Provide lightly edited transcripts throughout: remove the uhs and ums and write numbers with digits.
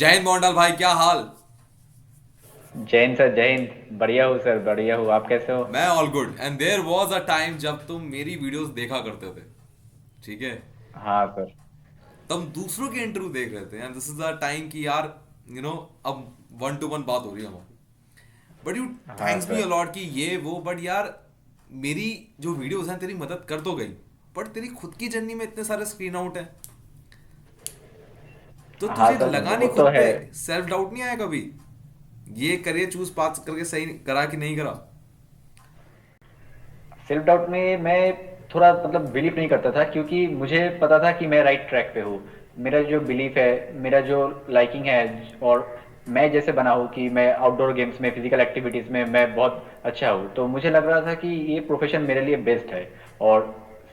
जय हिंद मोहनलाल भाई, क्या हाल? जय हिंद सर, जय हिंद। बढ़िया हूँ सर, बढ़िया हूँ। आप कैसे हो? मैं all good. And there was a time जब तुम मेरी वीडियोस देखा करते थे, ठीक है? हाँ सर। तुम दूसरों के इंटरव्यू देख रहे थे and this is a time कि यार, यू नो, अब वन टू वन बात हो रही है हमारी। बट यू हाँ थैंक्स मी सर। अलॉट कि ये वो, बट यार मेरी जो वीडियोस हैं तेरी मदद कर तो गई, बट तेरी खुद की जर्नी में इतने सारे स्क्रीन आउट हैं, तो हाँ तुझे सर, लगा वो नहीं तो खुद है। पे? सेल्फ डाउट नहीं आया कभी ये करियर चूज पास करके सही करा कि नहीं करा? सेल्फ डाउट में मैं थोड़ा बिलीव नहीं करता था, क्योंकि मुझे पता था कि मैं राइट ट्रैक पे हूँ। मेरा जो बिलीफ है, मेरा जो लाइकिंग है, और मैं जैसे बना हूँ कि मैं आउटडोर गेम्स में, फिजिकल एक्टिविटीज़ में मैं बहुत अच्छा हूँ, तो मुझे लग रहा था कि ये प्रोफेशन मेरे लिए बेस्ट है। और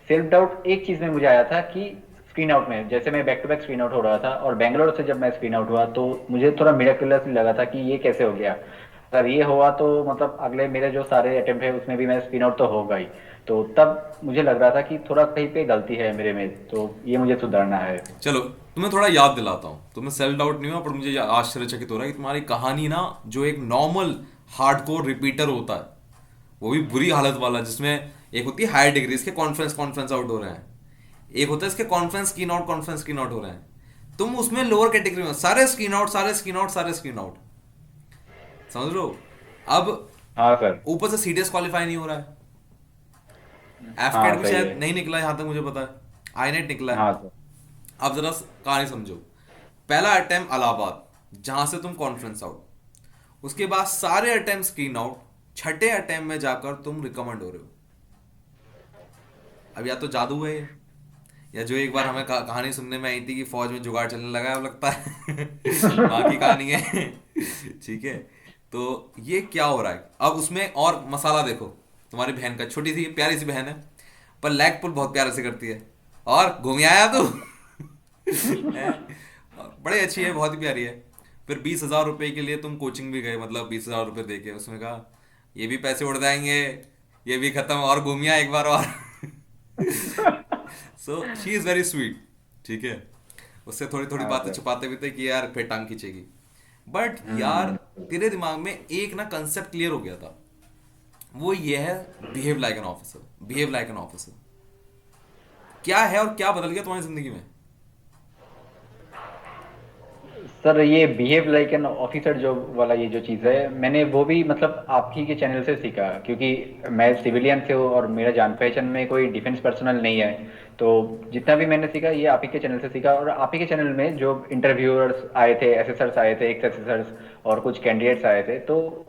सेल्फ डाउट एक चीज़ में मुझे आया था कि स्क्रीन आउट में, जैसे मैं back to back screen out हो रहा था, और बैंगलोर से जब मैं स्क्रीन आउट हुआ तो मुझे थोड़ा मिराकुलस लगा था कि ये कैसे हो गया। अगर ये हुआ तो अगले मेरे जो सारे अटेम्प्ट है उसमें भी मैं स्पिन आउट तो होगा ही। तो तब मुझे लग रहा था कि थोड़ा कहीं पे गलती है मेरे में, तो ये मुझे सुधारना है। चलो, तुम्हें थोड़ा याद दिलाता हूँ। तुम्हें सेल्फ डाउट नहीं हुआ, पर मुझे आश्चर्यचकित हो रहा है कि तुम्हारी कहानी ना, जो एक नॉर्मल हार्डकोर रिपीटर होता है, वो भी बुरी हालत वाला, जिसमें एक होती है हायर डिग्री, इसके कॉन्फ्रेंस कॉन्फ्रेंस आउट हो रहे हैं, एक होता है इसके कॉन्फ्रेंस स्क्रीन आउट हो रहे हैं। तुम उसमें लोअर कैटेगरी में, सारे स्क्रीन आउट, सारे स्क्रीन आउट, सारे स्क्रीन आउट, समझ लो। अब हाँ सर। ऊपर से सीडीएस क्वालिफाई नहीं हो रहा है, हाँ एफकेट भी सही शायद है। नहीं निकला है, यहां तक मुझे पता है, आईनेट निकला है। हाँ सर। अब जरा कहानी समझो। पहला अटेम्प्ट इलाहाबाद, जहां से तुम कॉन्फ्रेंस आउट, उसके बाद सारे अटेम्प्ट स्क्रीन आउट, छठे अटेम्प्ट में जाकर तुम रिकमेंड हो रहे हो। अब या तो जादू है ये, या जो एक बार हमें कहानी सुनने में आई थी कि फौज में जुगाड़ चलने लगा है, अब लगता है वहां की कहानी है। ठीक है, तो ये क्या हो रहा है अब उसमें? और मसाला देखो, तुम्हारी बहन का, छोटी सी प्यारी सी बहन है, पर लेग पुल बहुत प्यारे से करती है। और घूम आया तू। हैं? और बड़ी अच्छी है, बहुत ही प्यारी है। फिर 20,000 रुपए के लिए तुम कोचिंग भी गए, मतलब 20,000 रुपए दे के, उसमें कहा ये भी पैसे उड़ जाएंगे, ये भी खत्म, और घूमिया एक बार और। So she is very sweet, ठीक है। उससे थोड़ी थोड़ी हाँ बातें सर। छुपाते भी थे कि यार फिर टांग खींचेगी। बट यार, बिल्कुल। तेरे दिमाग में एक ना कंसेप्ट क्लियर हो गया था, वो ये है, behave like an officer. Behave like an officer क्या है और क्या बदल गया तुम्हारी जिंदगी में? सर, ये बिहेव लाइक एन ऑफिसर जो वाला, ये जो चीज़ है, मैंने वो भी आप ही के चैनल से सीखा, क्योंकि मैं सिविलियन से हूँ और मेरा जान पहचान में कोई डिफेंस पर्सनल नहीं है। तो जितना भी मैंने सीखा, ये आप ही के चैनल से सीखा, और आप ही के चैनल में जो इंटरव्यूअर्स आए थे, एसेसर्स आए थे, एक्स एसेसर्स, और कुछ कैंडिडेट्स आए थे, तो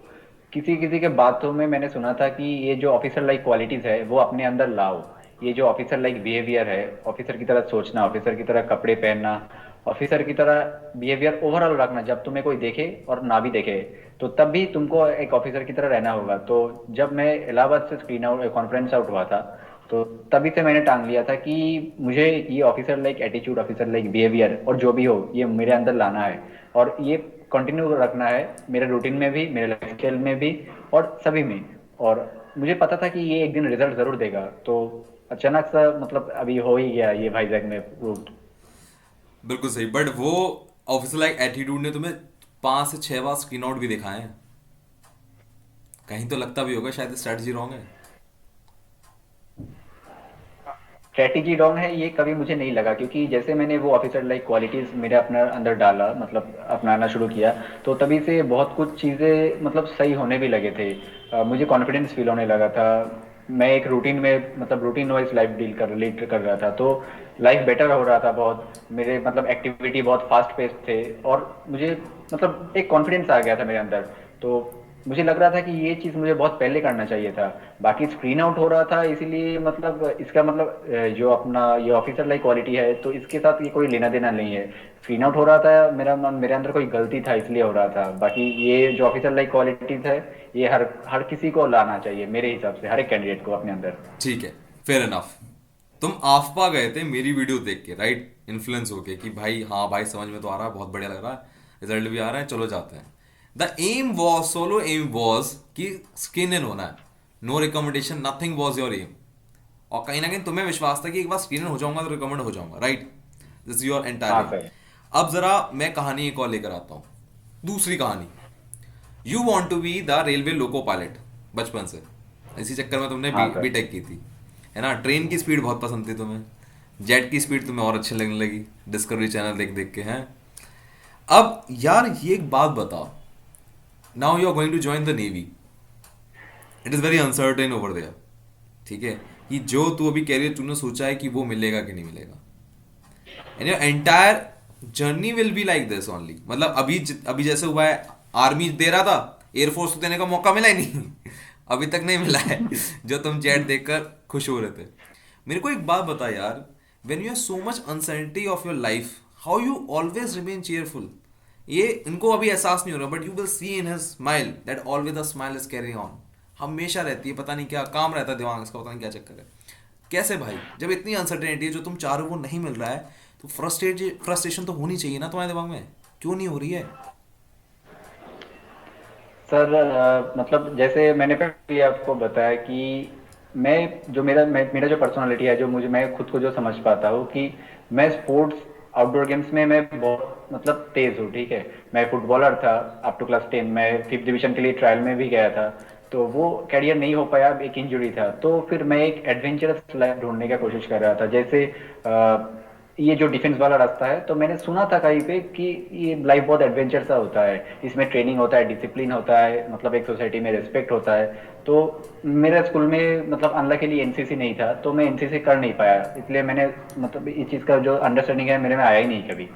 किसी किसी के बातों में मैंने सुना था कि ये जो ऑफिसर लाइक क्वालिटीज़ है वो अपने अंदर लाओ। ये जो ऑफिसर लाइक बिहेवियर है, ऑफिसर की तरह सोचना, ऑफिसर की तरह कपड़े पहनना, ऑफिसर की तरह बिहेवियर ओवरऑल रखना, जब तुम्हें कोई देखे और ना भी देखे, तो तब भी तुमको एक ऑफिसर की तरह रहना होगा। तो जब मैं इलाहाबाद से स्क्रीन आउट कॉन्फ्रेंस आउट हुआ था, तो तभी से मैंने टांग लिया था कि मुझे ये officer like attitude, officer like behaviour, और जो भी हो, ये मेरे अंदर लाना है, और ये कंटिन्यू रखना है मेरे रूटीन में भी, मेरे लाइफ स्टाइल में भी, और सभी में। और मुझे पता था कि ये एक दिन रिजल्ट जरूर देगा। तो अचानक सा अभी हो ही गया ये भाईजैक में रूट। बिल्कुल सही, बट वो ऑफिसर लाइक एटीट्यूड ने तुम्हें 5 से 6 बार स्क्रीन आउट भी दिखाए हैं। कहीं तो लगता भी होगा शायद स्ट्रेटजी रॉन्ग है। स्ट्रेटेजी रॉन्ग है ये कभी मुझे नहीं लगा, क्योंकि जैसे मैंने वो ऑफिसर लाइक क्वालिटीज़ मेरे अपने अंदर डाला, अपनाना शुरू किया, तो तभी से बहुत कुछ चीज़ें सही होने भी लगे थे। मुझे कॉन्फिडेंस फील होने लगा था। मैं एक रूटीन में, रूटीन वाइज लाइफ डील कर लीड कर रहा था, तो लाइफ बेटर हो रहा था बहुत। मेरे एक्टिविटी बहुत फास्ट पेस थे, और मुझे एक कॉन्फिडेंस आ गया था मेरे अंदर। तो मुझे लग रहा था कि ये चीज़ मुझे बहुत पहले करना चाहिए था। बाकी स्क्रीन आउट हो रहा था, इसीलिए इसका जो अपना ये ऑफिसर लाइक क्वालिटी है, तो इसके साथ ये कोई लेना देना नहीं है। स्क्रीन आउट हो रहा था, मेरे अंदर कोई गलती था इसलिए हो रहा था। बाकी ये जो ऑफिसर लाइक क्वालिटीज है, ये हर हर किसी को लाना चाहिए मेरे हिसाब से, हर एक कैंडिडेट को अपने अंदर। ठीक है, फेयर इनफ। तुम आफ्पा गए थे मेरी वीडियो देख के, राइट? इन्फ्लुएंस होके कि भाई हाँ भाई, समझ में तो आ रहा है, बहुत बढ़िया लग रहा है, रिजल्ट भी आ रहा है, चलो जाते हैं। The aim was, solo aim was कि स्किन इन होना है, no recommendation, nothing was your aim. और कहीं ना कहीं तुम्हें विश्वास था कि एक बार स्क्रीन इन हो जाऊंगा तो रिकमेंड हो जाऊंगा, राइट? दिस इज योर हाँ एंटायर एम। सर। अब जरा मैं कहानी एक और लेकर आता हूँ, दूसरी कहानी। You want to be the railway loco pilot बचपन से, इसी चक्कर में तुमने हाँ सर। बीटेक की थी, है ना। ट्रेन की स्पीड बहुत पसंद थी तुम्हें, जेट की स्पीड तुम्हें और अच्छी लगने लगी डिस्कवरी चैनल देख देख के, हैं। अब यार ये एक बात बताओ, now you are going to join the navy, it is very uncertain over there, ठीक है, कि जो तू अभी कैरियर तूने सोचा है कि वो मिलेगा कि नहीं मिलेगा, and your entire journey will be like this only. मतलब अभी जैसे हुआ है, आर्मी दे रहा था, एयरफोर्स को देने का मौका मिला ही नहीं अभी तक नहीं मिला है जो तुम चैट देखकर खुश हो रहे थे। मेरे को एक बात बता यार, when you have so much uncertainty of your life, how you always remain cheerful. ये इनको अभी एहसास नहीं हो रहा, but you will see in his smile that always the smile is carry on, हमेशा रहती है, पता नहीं क्या काम रहता है दिमाग इसका, पता नहीं क्या चक्कर है। कैसे भाई, जब इतनी अनसर्टेनिटी है, जो तुम चाह रहे हो वो नहीं मिल रहा है, तो फ्रस्ट्रेशन तो होनी चाहिए ना तुम्हारे दिमाग में, क्यों नहीं हो रही है? सर मतलब जैसे मैंने पहले आपको बताया कि मेरा जो पर्सनालिटी है, जो मुझे मैं खुद को जो समझ पाता हूँ कि मैं स्पोर्ट्स आउटडोर गेम्स में मैं बहुत मतलब तेज हूँ, ठीक है। मैं फुटबॉलर था अप टू क्लास 10, मैं 5th डिवीजन के लिए ट्रायल में भी गया था। तो वो कैरियर नहीं हो पाया, एक इंजरी था। तो फिर मैं एक एडवेंचरस लाइफ ढूंढने का कोशिश कर रहा था, जैसे ये जो डिफेंस वाला रास्ता है। तो मैंने सुना था कहीं पे कि ये लाइफ बहुत एडवेंचर सा होता है, इसमें ट्रेनिंग होता है, डिसिप्लिन होता है, मतलब एक सोसाइटी में रिस्पेक्ट होता है। तो मेरा स्कूल में मतलब अनलकीली एनसीसी नहीं था, तो मैं एनसीसी कर नहीं पाया, इसलिए मैंने मतलब इस चीज़ का जो अंडरस्टैंडिंग है मेरे में आया ही नहीं कभी।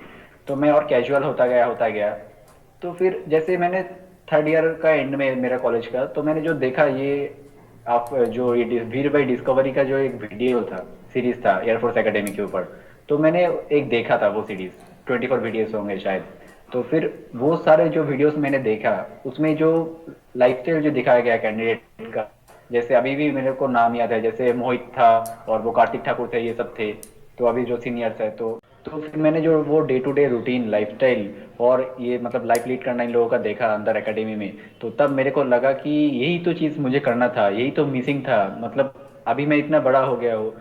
तो मैं और कैजुअल होता गया। तो फिर जैसे मैंने 3rd ईयर का एंड में मेरा कॉलेज का, तो मैंने जो देखा ये आप जो ये वीर बाई डिस्कवरी का जो एक वीडियो था, सीरीज था एयरफोर्स एकेडमी के ऊपर। तो मैंने एक देखा था वो सीरीज, 24 वीडियोस होंगे शायद। तो फिर वो सारे जो वीडियोस मैंने देखा, उसमें जो लाइफस्टाइल जो दिखाया गया कैंडिडेट का, जैसे अभी भी मेरे को नाम याद है, जैसे मोहित था और वो कार्तिक ठाकुर थे, ये सब थे। तो अभी जो सीनियर्स है, तो फिर मैंने जो वो day to day routine lifestyle और ये मतलब लाइफ लीड करना इन लोगों का देखा अंदर एकेडमी में। तो तब मेरे को लगा कि यही तो चीज़ मुझे करना था, यही तो मिसिंग था। मतलब अभी मैं इतना बड़ा हो गया हूँ,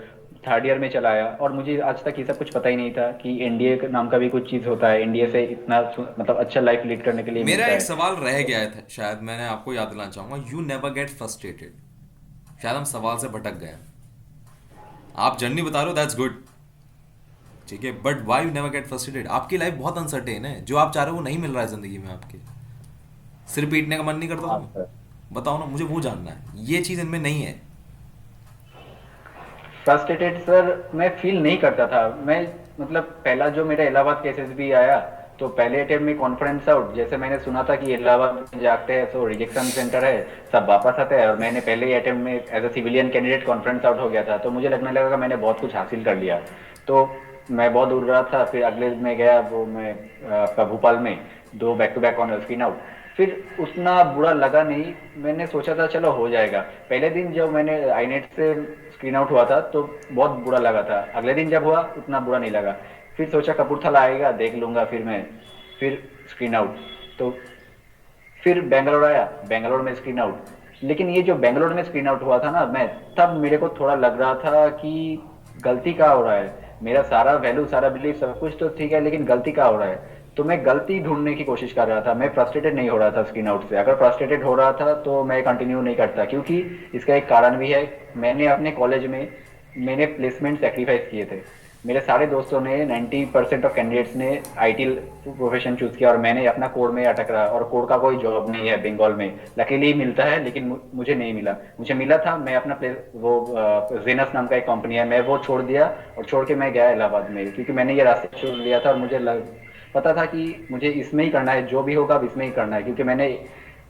3rd ईयर में चला आया, और मुझे आज तक ये सब कुछ पता ही नहीं था कि एनडीए नाम का भी कुछ चीज़ होता है, एनडीए से इतना मतलब अच्छा लाइफ लीड करने के लिए मेरा मिलता एक है। सवाल रह तो गया था, शायद मैंने आपको याद दिलाना चाहूंगा, यू नेवर गेट फ्रस्ट्रेटेड। शायद हम सवाल से भटक गए। आप जर्नी बता रहे हो, दैट्स गुड, ठीक है, but why you never get frustrated? आपकी लाइफ बहुत अनसर्टेन है, जो आप चाह रहे हो वो नहीं मिल रहा है जिंदगी में आपके, सिर पीटने का मन नहीं करता हाँ तुम्हें? सर। बताओ ना, मुझे वो जानना है, ये चीज इनमें नहीं है। फ्रस्ट्रेटेड सर मैं फील नहीं करता था। मैं मतलब पहला जो मेरा इलाहाबाद के एसएसबी आया, तो पहले अटेम्प्ट में कॉन्फिडेंस आउट, जैसे मैंने सुना था कि इलाहाबाद में जाते हैं तो रिजेक्शन सेंटर है, सब वापस आते हैं, और मैंने पहले ही अटेम्प्ट में as a civilian candidate confidence out हो गया था। तो मुझे लगने लगा कि मैंने बहुत कुछ हासिल कर लिया। तो मैं बहुत दूर रहा था। फिर अगले दिन मैं गया, वो मैं आपका भोपाल में 2 back to back on screen out. फिर उतना बुरा लगा नहीं, मैंने सोचा था चलो हो जाएगा। पहले दिन जब मैंने आईनेट से स्क्रीन आउट हुआ था तो बहुत बुरा लगा था, अगले दिन जब हुआ उतना बुरा नहीं लगा। फिर सोचा कपूरथला आएगा देख लूंगा फिर मैं, फिर स्क्रीन आउट। तो फिर बेंगलोर आया, बेंगलोर में स्क्रीन आउट। लेकिन ये जो बेंगलोर में स्क्रीन आउट हुआ था ना, मैं तब मेरे को थोड़ा लग रहा था कि गलती कहाँ हो रहा है, मेरा सारा वैल्यू सारा बिलीफ सब कुछ तो ठीक है, लेकिन गलती कहाँ हो रहा है। तो मैं गलती ढूंढने की कोशिश कर रहा था, मैं फ्रस्ट्रेटेड नहीं हो रहा था स्क्रीन आउट से। अगर फ्रस्ट्रेटेड हो रहा था तो मैं कंटिन्यू नहीं करता, क्योंकि इसका एक कारण भी है। मैंने अपने कॉलेज में मैंने प्लेसमेंट सेक्रीफाइस किए थे। मेरे सारे दोस्तों ने 90% ऑफ कैंडिडेट्स ने आईटी प्रोफेशन चूज किया, और मैंने अपना कोड में अटक रहा, और कोड का कोई जॉब नहीं है बंगाल में। लकीली मिलता है, लेकिन मुझे नहीं मिला। मुझे मिला था, मैं अपना वो जेनस नाम का एक कंपनी है, मैं वो छोड़ दिया और छोड़ के मैं गया इलाहाबाद में, क्योंकि मैंने ये रास्ते चुन लिया था और पता था कि मुझे इसमें ही करना है, जो भी होगा अब इसमें ही करना है, क्योंकि मैंने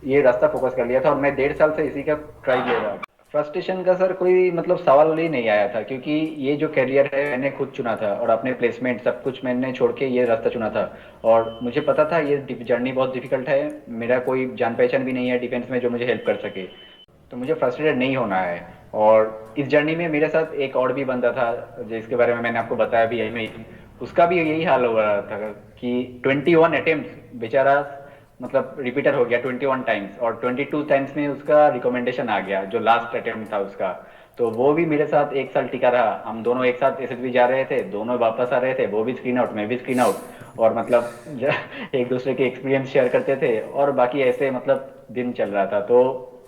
ये रास्ता फोकस कर लिया था और मैं 1.5 साल से इसी का ट्राई ले रहा हूँ। फ्रस्ट्रेशन का सर कोई मतलब सवाल ही नहीं आया था, क्योंकि ये जो करियर है मैंने खुद चुना था, और अपने प्लेसमेंट सब कुछ मैंने छोड़ के ये रास्ता चुना था। और मुझे पता था ये जर्नी बहुत डिफिकल्ट है, मेरा कोई जान पहचान भी नहीं है डिफेंस में जो मुझे हेल्प कर सके। तो मुझे फ्रस्ट्रेटेड नहीं होना है। और इस जर्नी में मेरे साथ एक और भी बंदा था, जिसके बारे में मैंने आपको बताया भी है, उसका भी यही हाल हो रहा था कि 21 अटेम्प्ट बेचारा, मतलब रिपीटर हो गया 21 टाइम्स, और 22 टाइम्स में उसका रिकमेंडेशन आ गया जो लास्ट अटेम्प्ट था उसका। तो वो भी मेरे साथ 1 साल टिका रहा। हम दोनों एक साथ एसएसबी जा रहे थे, दोनों वापस आ रहे थे, वो भी स्क्रीन आउट, मैं भी स्क्रीन आउट। और मतलब एक दूसरे के एक्सपीरियंस शेयर करते थे, और बाकी ऐसे मतलब दिन चल रहा था। तो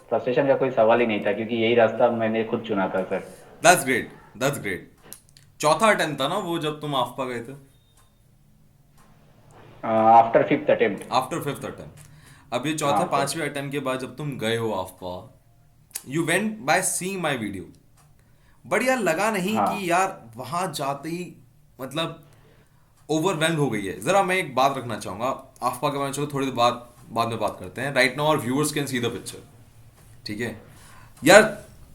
फ्रस्ट्रेशन का कोई सवाल ही नहीं था, क्योंकि यही रास्ता मैंने खुद चुना था sir. That's great, that's great. चौथा अटेम्प्ट था ना वो जब तुम आफ्पा गए थे? After 5th attempt. After fifth attempt. अब ये चौथे हाँ सर। पांचवें अटेम्प्ट के बाद जब तुम गए हो आफ्पा, you went by seeing my video, but यार लगा नहीं कि हाँ यार वहां जाते ही मतलब ओवरवेल्म हो गई है? जरा मैं एक बात रखना चाहूंगा आफ्पा के बारे में, चलो थोड़ी देर बाद में बात करते हैं। Right now our viewers can see the picture, ठीक है यार?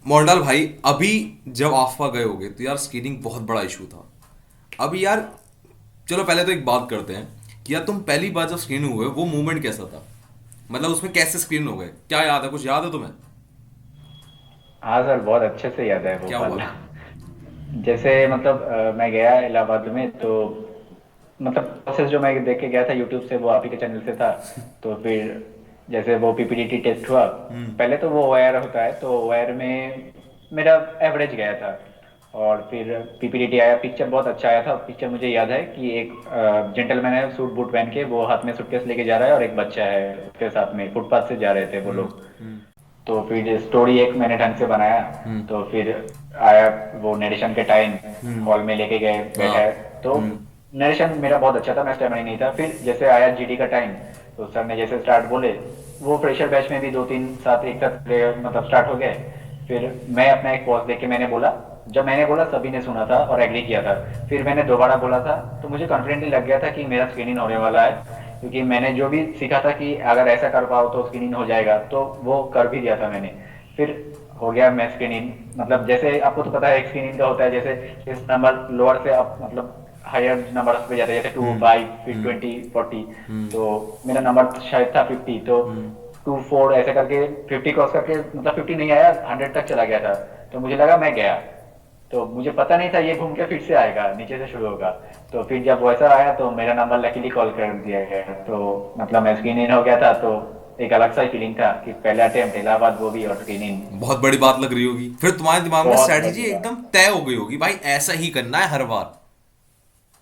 मोरडाल भाई, अभी जब आफ्पा गए होगे तो यार स्क्रीनिंग बहुत बड़ा इशू था। अभी यार चलो पहले तो एक बात करते हैं कि यार तुम पहली बार जब स्क्रीन हुए वो मूवमेंट कैसा था? मतलब उसमें कैसे स्क्रीन हो गए, क्या याद है? कुछ याद है तुम्हें? हाँ सर, बहुत अच्छे से याद है वो क्या हुआ पल। था? जैसे मतलब मैं गया इलाहाबाद में, तो मतलब प्रोसेस जो मैं देख के गया था यूट्यूब से, वो आप ही के चैनल से था। तो फिर जैसे वो पीपीडीटी टेस्ट हुआ, पहले तो वो वायर होता है, तो वायर में मेरा एवरेज गया था। और फिर पीपीडीटी आया, पिक्चर बहुत अच्छा आया था। पिक्चर मुझे याद है कि एक जेंटलमैन है सूट बूट पहन के, वो हाथ में सूटकेस लेके जा रहा है, और एक बच्चा है उसके साथ में, फुटपाथ से जा रहे थे वो लोग। तो फिर स्टोरी एक मैंने ढंग से बनाया। तो फिर आया वो नरेशन के टाइम, हॉल में लेके गए, बैठा है। हाँ। तो नरेशन मेरा बहुत अच्छा था, मैं स्टेमिना नहीं था। फिर जैसे आया जीडी का टाइम, तो सर ने जैसे स्टार्ट बोले, वो फ्रेशर बैच में भी 2-3 साथ एक साथ मतलब स्टार्ट हो गए। फिर मैं अपना एक पॉज देके मैंने बोला, जब मैंने बोला सभी ने सुना था और एग्री किया था। फिर मैंने दोबारा बोला था, तो मुझे कॉन्फिडेंटली लग गया था कि मेरा स्क्रीन इन होने वाला है, क्योंकि मैंने जो भी सीखा था कि अगर ऐसा कर पाओ तो स्क्रीन इन हो जाएगा, तो वो कर भी दिया था मैंने। फिर हो गया मैं स्क्रीन इन। मतलब जैसे आपको तो पता है स्क्रीन इन का होता है, जैसे इस नंबर लोअर से आप मतलब हायर नंबर पे जाते हैं, जैसे 2, 5, फिर 20, 40। तो मेरा नंबर शायद था 50, तो 2, 4 ऐसे करके 50 क्रॉस करके, मतलब 50 नहीं आया, 100 तक चला गया था। तो मुझे लगा मैं गया। तो मुझे पता नहीं था ये घूम के फिर से आएगा, नीचे से शुरू होगा। तो फिर जब वैसा आया तो मेरा नंबर लकीली कॉल कर दिया गया, तो मतलब मैं स्क्रीन इन हो गया था। तो एक अलग सा फीलिंग था कि पहला अटेम्प्ट इलाहाबाद, वो भी और स्क्रीन इन। बहुत बड़ी बात लग रही होगी फिर तुम्हारे दिमाग में, बहुत स्ट्रैटेजी बड़ी एकदम बात। तय हो गई होगी भाई, ऐसा ही करना है हर बार।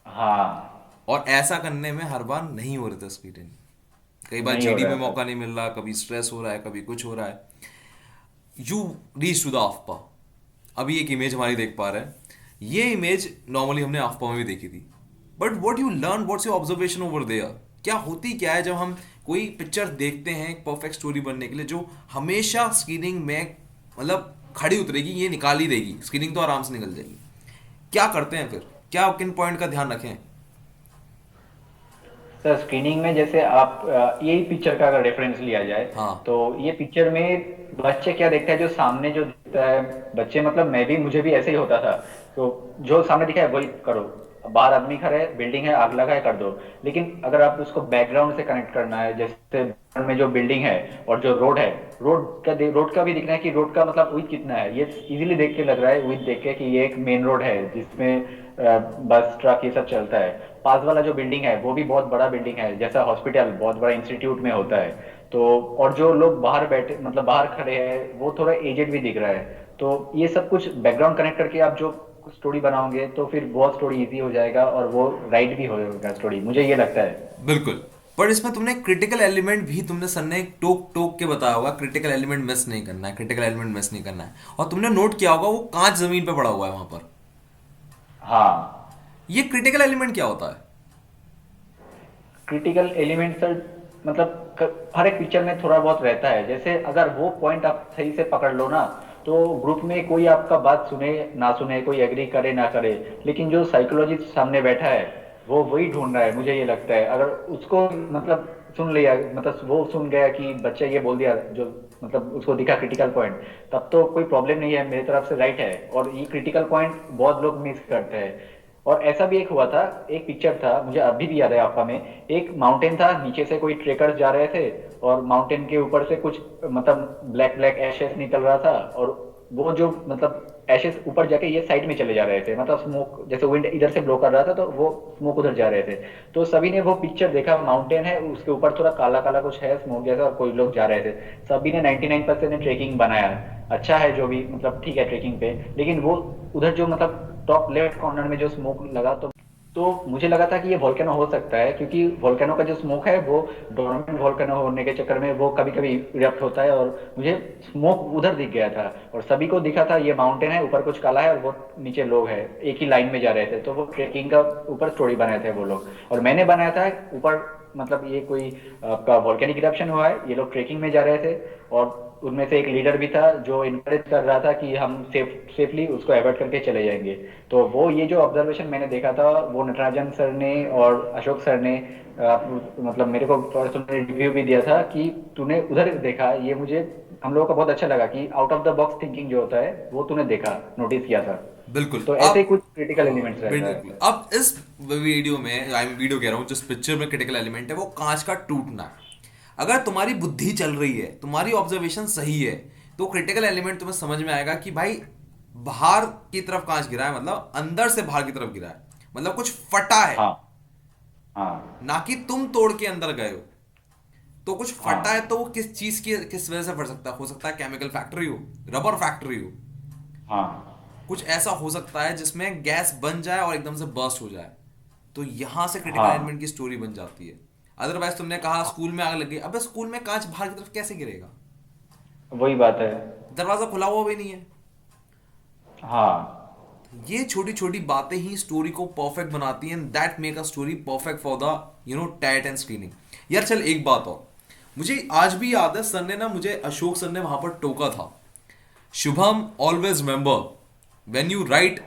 हाँ। और ऐसा करने में हर बार नहीं हो रहे थे स्क्रीन। कई बार नहीं हो जीडी में रहा था। मौका नहीं मिल रहा, कभी स्ट्रेस हो रहा है, कभी कुछ हो रहा है। यू रीच टू द आफ्पा। अभी एक इमेज हमारी देख पा रहे हैं, ये इमेज नॉर्मली हमने आफ्पा में भी देखी थी। But what you learn, what's your observation over there? क्या होती क्या है जब हम कोई पिक्चर देखते हैं एक परफेक्ट स्टोरी बनने के लिए, जो हमेशा स्क्रीनिंग में मतलब खड़ी उतरेगी, ये निकाल ही देगी, स्क्रीनिंग तो आराम से निकल जाएगी। क्या करते हैं फिर, क्या किन पॉइंट का ध्यान रखें? सर स्क्रीनिंग में जैसे आप यही पिक्चर का अगर रेफरेंस लिया जाए, हाँ। तो ये पिक्चर में बच्चे क्या देखता है, जो सामने जो दिखता है, बच्चे मतलब मैं भी, मुझे भी ऐसे ही होता था। तो जो सामने दिखा है वही करो। बाहर आदमी खड़ा है, बिल्डिंग है, आग लगा है, कर दो। लेकिन अगर आप उसको बैकग्राउंड से कनेक्ट करना है, जैसे background में जो बिल्डिंग है और जो रोड है, रोड का भी दिखना है कि रोड का मतलब विड्थ कितना है। ये इजीली देख के लग रहा है, विड्थ देख के, कि ये एक मेन रोड है जिसमें बस ट्रक ये सब चलता है। पास वाला जो बिल्डिंग है वो भी बहुत बड़ा बिल्डिंग है, जैसा हॉस्पिटल बहुत बड़ा इंस्टीट्यूट में होता है। तो और जो लोग बाहर बैठे मतलब बाहर खड़े हैं, वो थोड़ा एजेड भी दिख रहा है। तो ये सब कुछ बैकग्राउंड कनेक्ट करके आप जो स्टोरी बनाओगे, तो फिर बहुत स्टोरी इजी हो जाएगा, और वो राइट भी होगा स्टोरी, मुझे ये लगता है। बिल्कुल। पर इसमें तुमने क्रिटिकल एलिमेंट भी, तुमने सर ने टोक टोक के बताया होगा, क्रिटिकल एलिमेंट मिस नहीं करना है, क्रिटिकल एलिमेंट मिस नहीं करना है। और तुमने नोट किया होगा वो कांच जमीन पे पड़ा हुआ है वहां पर। हाँ। ये क्रिटिकल एलिमेंट क्या होता है? क्रिटिकल एलिमेंट सर, मतलब हर एक पिक्चर में थोड़ा बहुत रहता है। जैसे अगर वो पॉइंट आप सही से पकड़ लो ना, तो ग्रुप में कोई आपका बात सुने ना सुने, कोई एग्री करे ना करे, लेकिन जो साइकोलॉजिस्ट सामने बैठा है, वो वही ढूंढ रहा है, मुझे ये लगता है। अगर उसको मतलब सुन लिया, मतलब वो सुन गया कि बच्चा ये बोल दिया, जो मतलब उसको दिखा क्रिटिकल पॉइंट, तब तो कोई प्रॉब्लम नहीं है, मेरी तरफ से राइट है। और ये क्रिटिकल पॉइंट बहुत लोग मिस करते हैं। और ऐसा भी एक हुआ था, एक पिक्चर था, मुझे अभी भी याद है आपका में, एक माउंटेन था, नीचे से कोई ट्रेकर्स जा रहे थे, और माउंटेन के ऊपर से कुछ मतलब ब्लैक ब्लैक एशेस निकल रहा था। और वो जो मतलब एशेस ऊपर जाके ये साइड में चले जा रहे थे, मतलब स्मोक जैसे विंड इधर से ब्लो कर रहा था तो वो स्मोक उधर जा रहे थे। तो सभी ने वो पिक्चर देखा, माउंटेन है उसके ऊपर थोड़ा काला काला कुछ है स्मोक जैसा, और कोई लोग जा रहे थे। सभी ने 99% ने ट्रेकिंग बनाया, अच्छा है जो भी, मतलब ठीक है ट्रेकिंग पे। लेकिन वो उधर जो मतलब टॉप लेफ्ट कॉर्नर में जो स्मोक लगा, तो मुझे लगा था कि ये वोल्केनो हो सकता है, क्योंकि वोल्केनो का जो स्मोक है वो डोर्मेंट वोल्केनो होने के चक्कर में वो कभी कभी इरप्ट होता है, और मुझे स्मोक उधर दिख गया था। और सभी को दिखा था ये माउंटेन है, ऊपर कुछ काला है और वो नीचे लोग हैं एक ही लाइन में जा रहे थे। तो वो ट्रेकिंग का ऊपर स्टोरी बनाए थे वो लोग, और मैंने बनाया था ऊपर, मतलब ये कोई आपका वॉल्केनिक इरप्शन हुआ है, ये लोग ट्रेकिंग में जा रहे थे, और उनमें से एक लीडर भी था जो इनकरेज कर रहा था कि हम सेफली उसको अवॉइड करके चले जाएंगे। तो वो ये जो ऑब्जर्वेशन मैंने देखा था, वो नटराजन सर ने और अशोक सर ने मतलब मेरे को पर्सनली रिव्यू भी दिया था कि तूने उधर देखा, ये मुझे हम लोगों को बहुत अच्छा लगा कि out of the box thinking जो होता है वो तूने देखा, नोटिस किया था। बिल्कुल। तो ऐसे ही अब कुछ क्रिटिकल एलिमेंट्स रहता बिल्कुल, है। अब इस वीडियो में, आई वीडियो कह रहा हूँ, जिस पिक्चर में क्रिटिकल एलिमेंट है वो कांच का टूटना। अगर तुम्हारी बुद्धि चल रही है, तुम्हारी ऑब्जर्वेशन सही है, तो क्रिटिकल एलिमेंट तुम्हें समझ में आएगा कि भाई बाहर की तरफ कांच गिरा है, मतलब अंदर से बाहर की तरफ गिरा है, मतलब कुछ फटा है, हाँ हाँ ना कि तुम तोड़ के अंदर गए हो। तो कुछ फटा है हाँ तो वो किस चीज की, किस वजह से फट सकता है? हो सकता है केमिकल फैक्ट्री हो, रबर फैक्ट्री हो, हाँ कुछ ऐसा हो सकता है जिसमें गैस बन जाए और एकदम से बर्स्ट हो जाए। तो यहां से क्रिटिकल हाँ एलिमेंट की स्टोरी बन जाती है। अदरवाइज तुमने कहा स्कूल में आग लगी, अबे स्कूल में कांच बाहर की तरफ कैसे गिरेगा? वही बात है। दरवाजा खुला हुआ भी नहीं है। हाँ ये छोटी छोटी बातें ही स्टोरी को परफेक्ट बनाती हैं, that make a story perfect for the tight and screening. यार चल एक बात और, मुझे आज भी याद है, सर ने ना मुझे, अशोक सर ने वहां पर टोका था, Shubham always remember, when you write,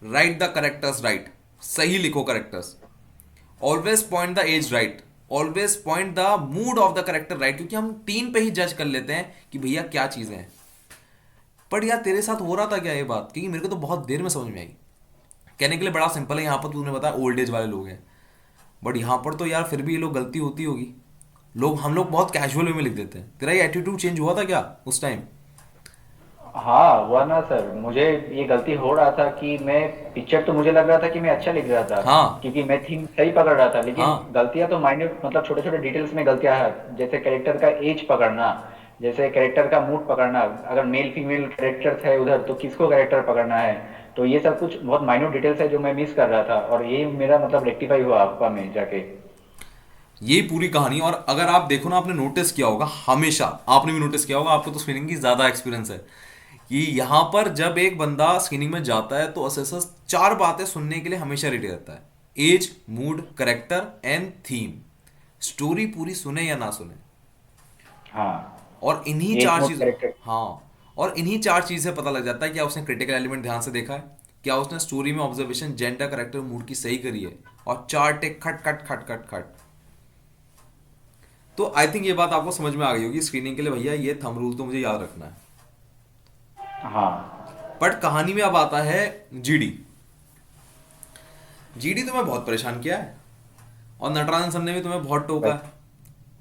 write the characters right, सही लिखो characters, always point the edge right, always point the mood of the character right, क्योंकि हम टीम पे ही जज कर लेते हैं कि भैया क्या चीजें हैं। बट यार तेरे साथ हो रहा था क्या ये बात? क्योंकि मेरे को तो बहुत देर में समझ में आई। कहने के लिए बड़ा सिंपल है, यहाँ पर तूने बताया ओल्ड एज वाले लोग हैं, बट यहाँ पर तो यार फिर भी ये लोग गलती होती होगी। लोग, हम लोग बहुत कैजुअल वे में लिख देते हैं। तेरा ये एटीट्यूड चेंज हुआ था क्या उस टाइम? हाँ हुआ ना सर, मुझे ये गलती हो रहा था कि मैं पिक्चर तो मुझे लग रहा था कि मैं अच्छा लिख रहा था, हाँ क्योंकि मैं थीम सही पकड़ रहा था, लेकिन हाँ गलतियां तो माइन्यूट, मतलब छोटे छोटे डिटेल्स में गलतियां है, जैसे कैरेक्टर का एज पकड़ना, जैसे कैरेक्टर का मूड पकड़ना, अगर मेल फीमेल कैरेक्टर्स है उधर तो किसको कैरेक्टर पकड़ना है। तो ये सब कुछ बहुत माइन्यूट डिटेल्स है जो मैं मिस कर रहा था, और ये मेरा मतलब रेक्टिफाई हुआ आपका में जाके। ये पूरी कहानी। और अगर आप देखो ना, आपने नोटिस किया होगा, हमेशा आपने भी नोटिस किया होगा, आपको तो स्क्रीनिंग की ज्यादा एक्सपीरियंस है, कि यहां पर जब एक बंदा स्क्रीनिंग में जाता है तो असेसर चार बातें सुनने के लिए हमेशा रेडी रहता है: edge, mood, character and theme. Story पूरी सुने या ना सुने, हाँ, और इन्हीं एज चार मूड चीजों, कैरेक्टर। हाँ, और इन्हीं चार चीज से पता लग जाता है क्या उसने क्रिटिकल एलिमेंट ध्यान से देखा है, क्या उसने स्टोरी में ऑब्जर्वेशन, जेंडर, करेक्टर, मूड की सही करी है, और चार टेक खट खट खट खट खट। तो आई थिंक ये बात आपको समझ में आ गई होगी स्क्रीनिंग के लिए, भैया ये थंब रूल तो मुझे याद रखना है। हाँ बट कहानी में अब आता है जीडी। जीडी तुम्हें बहुत परेशान किया है, और नटराजन सर ने भी तुम्हें बहुत टोका बस है।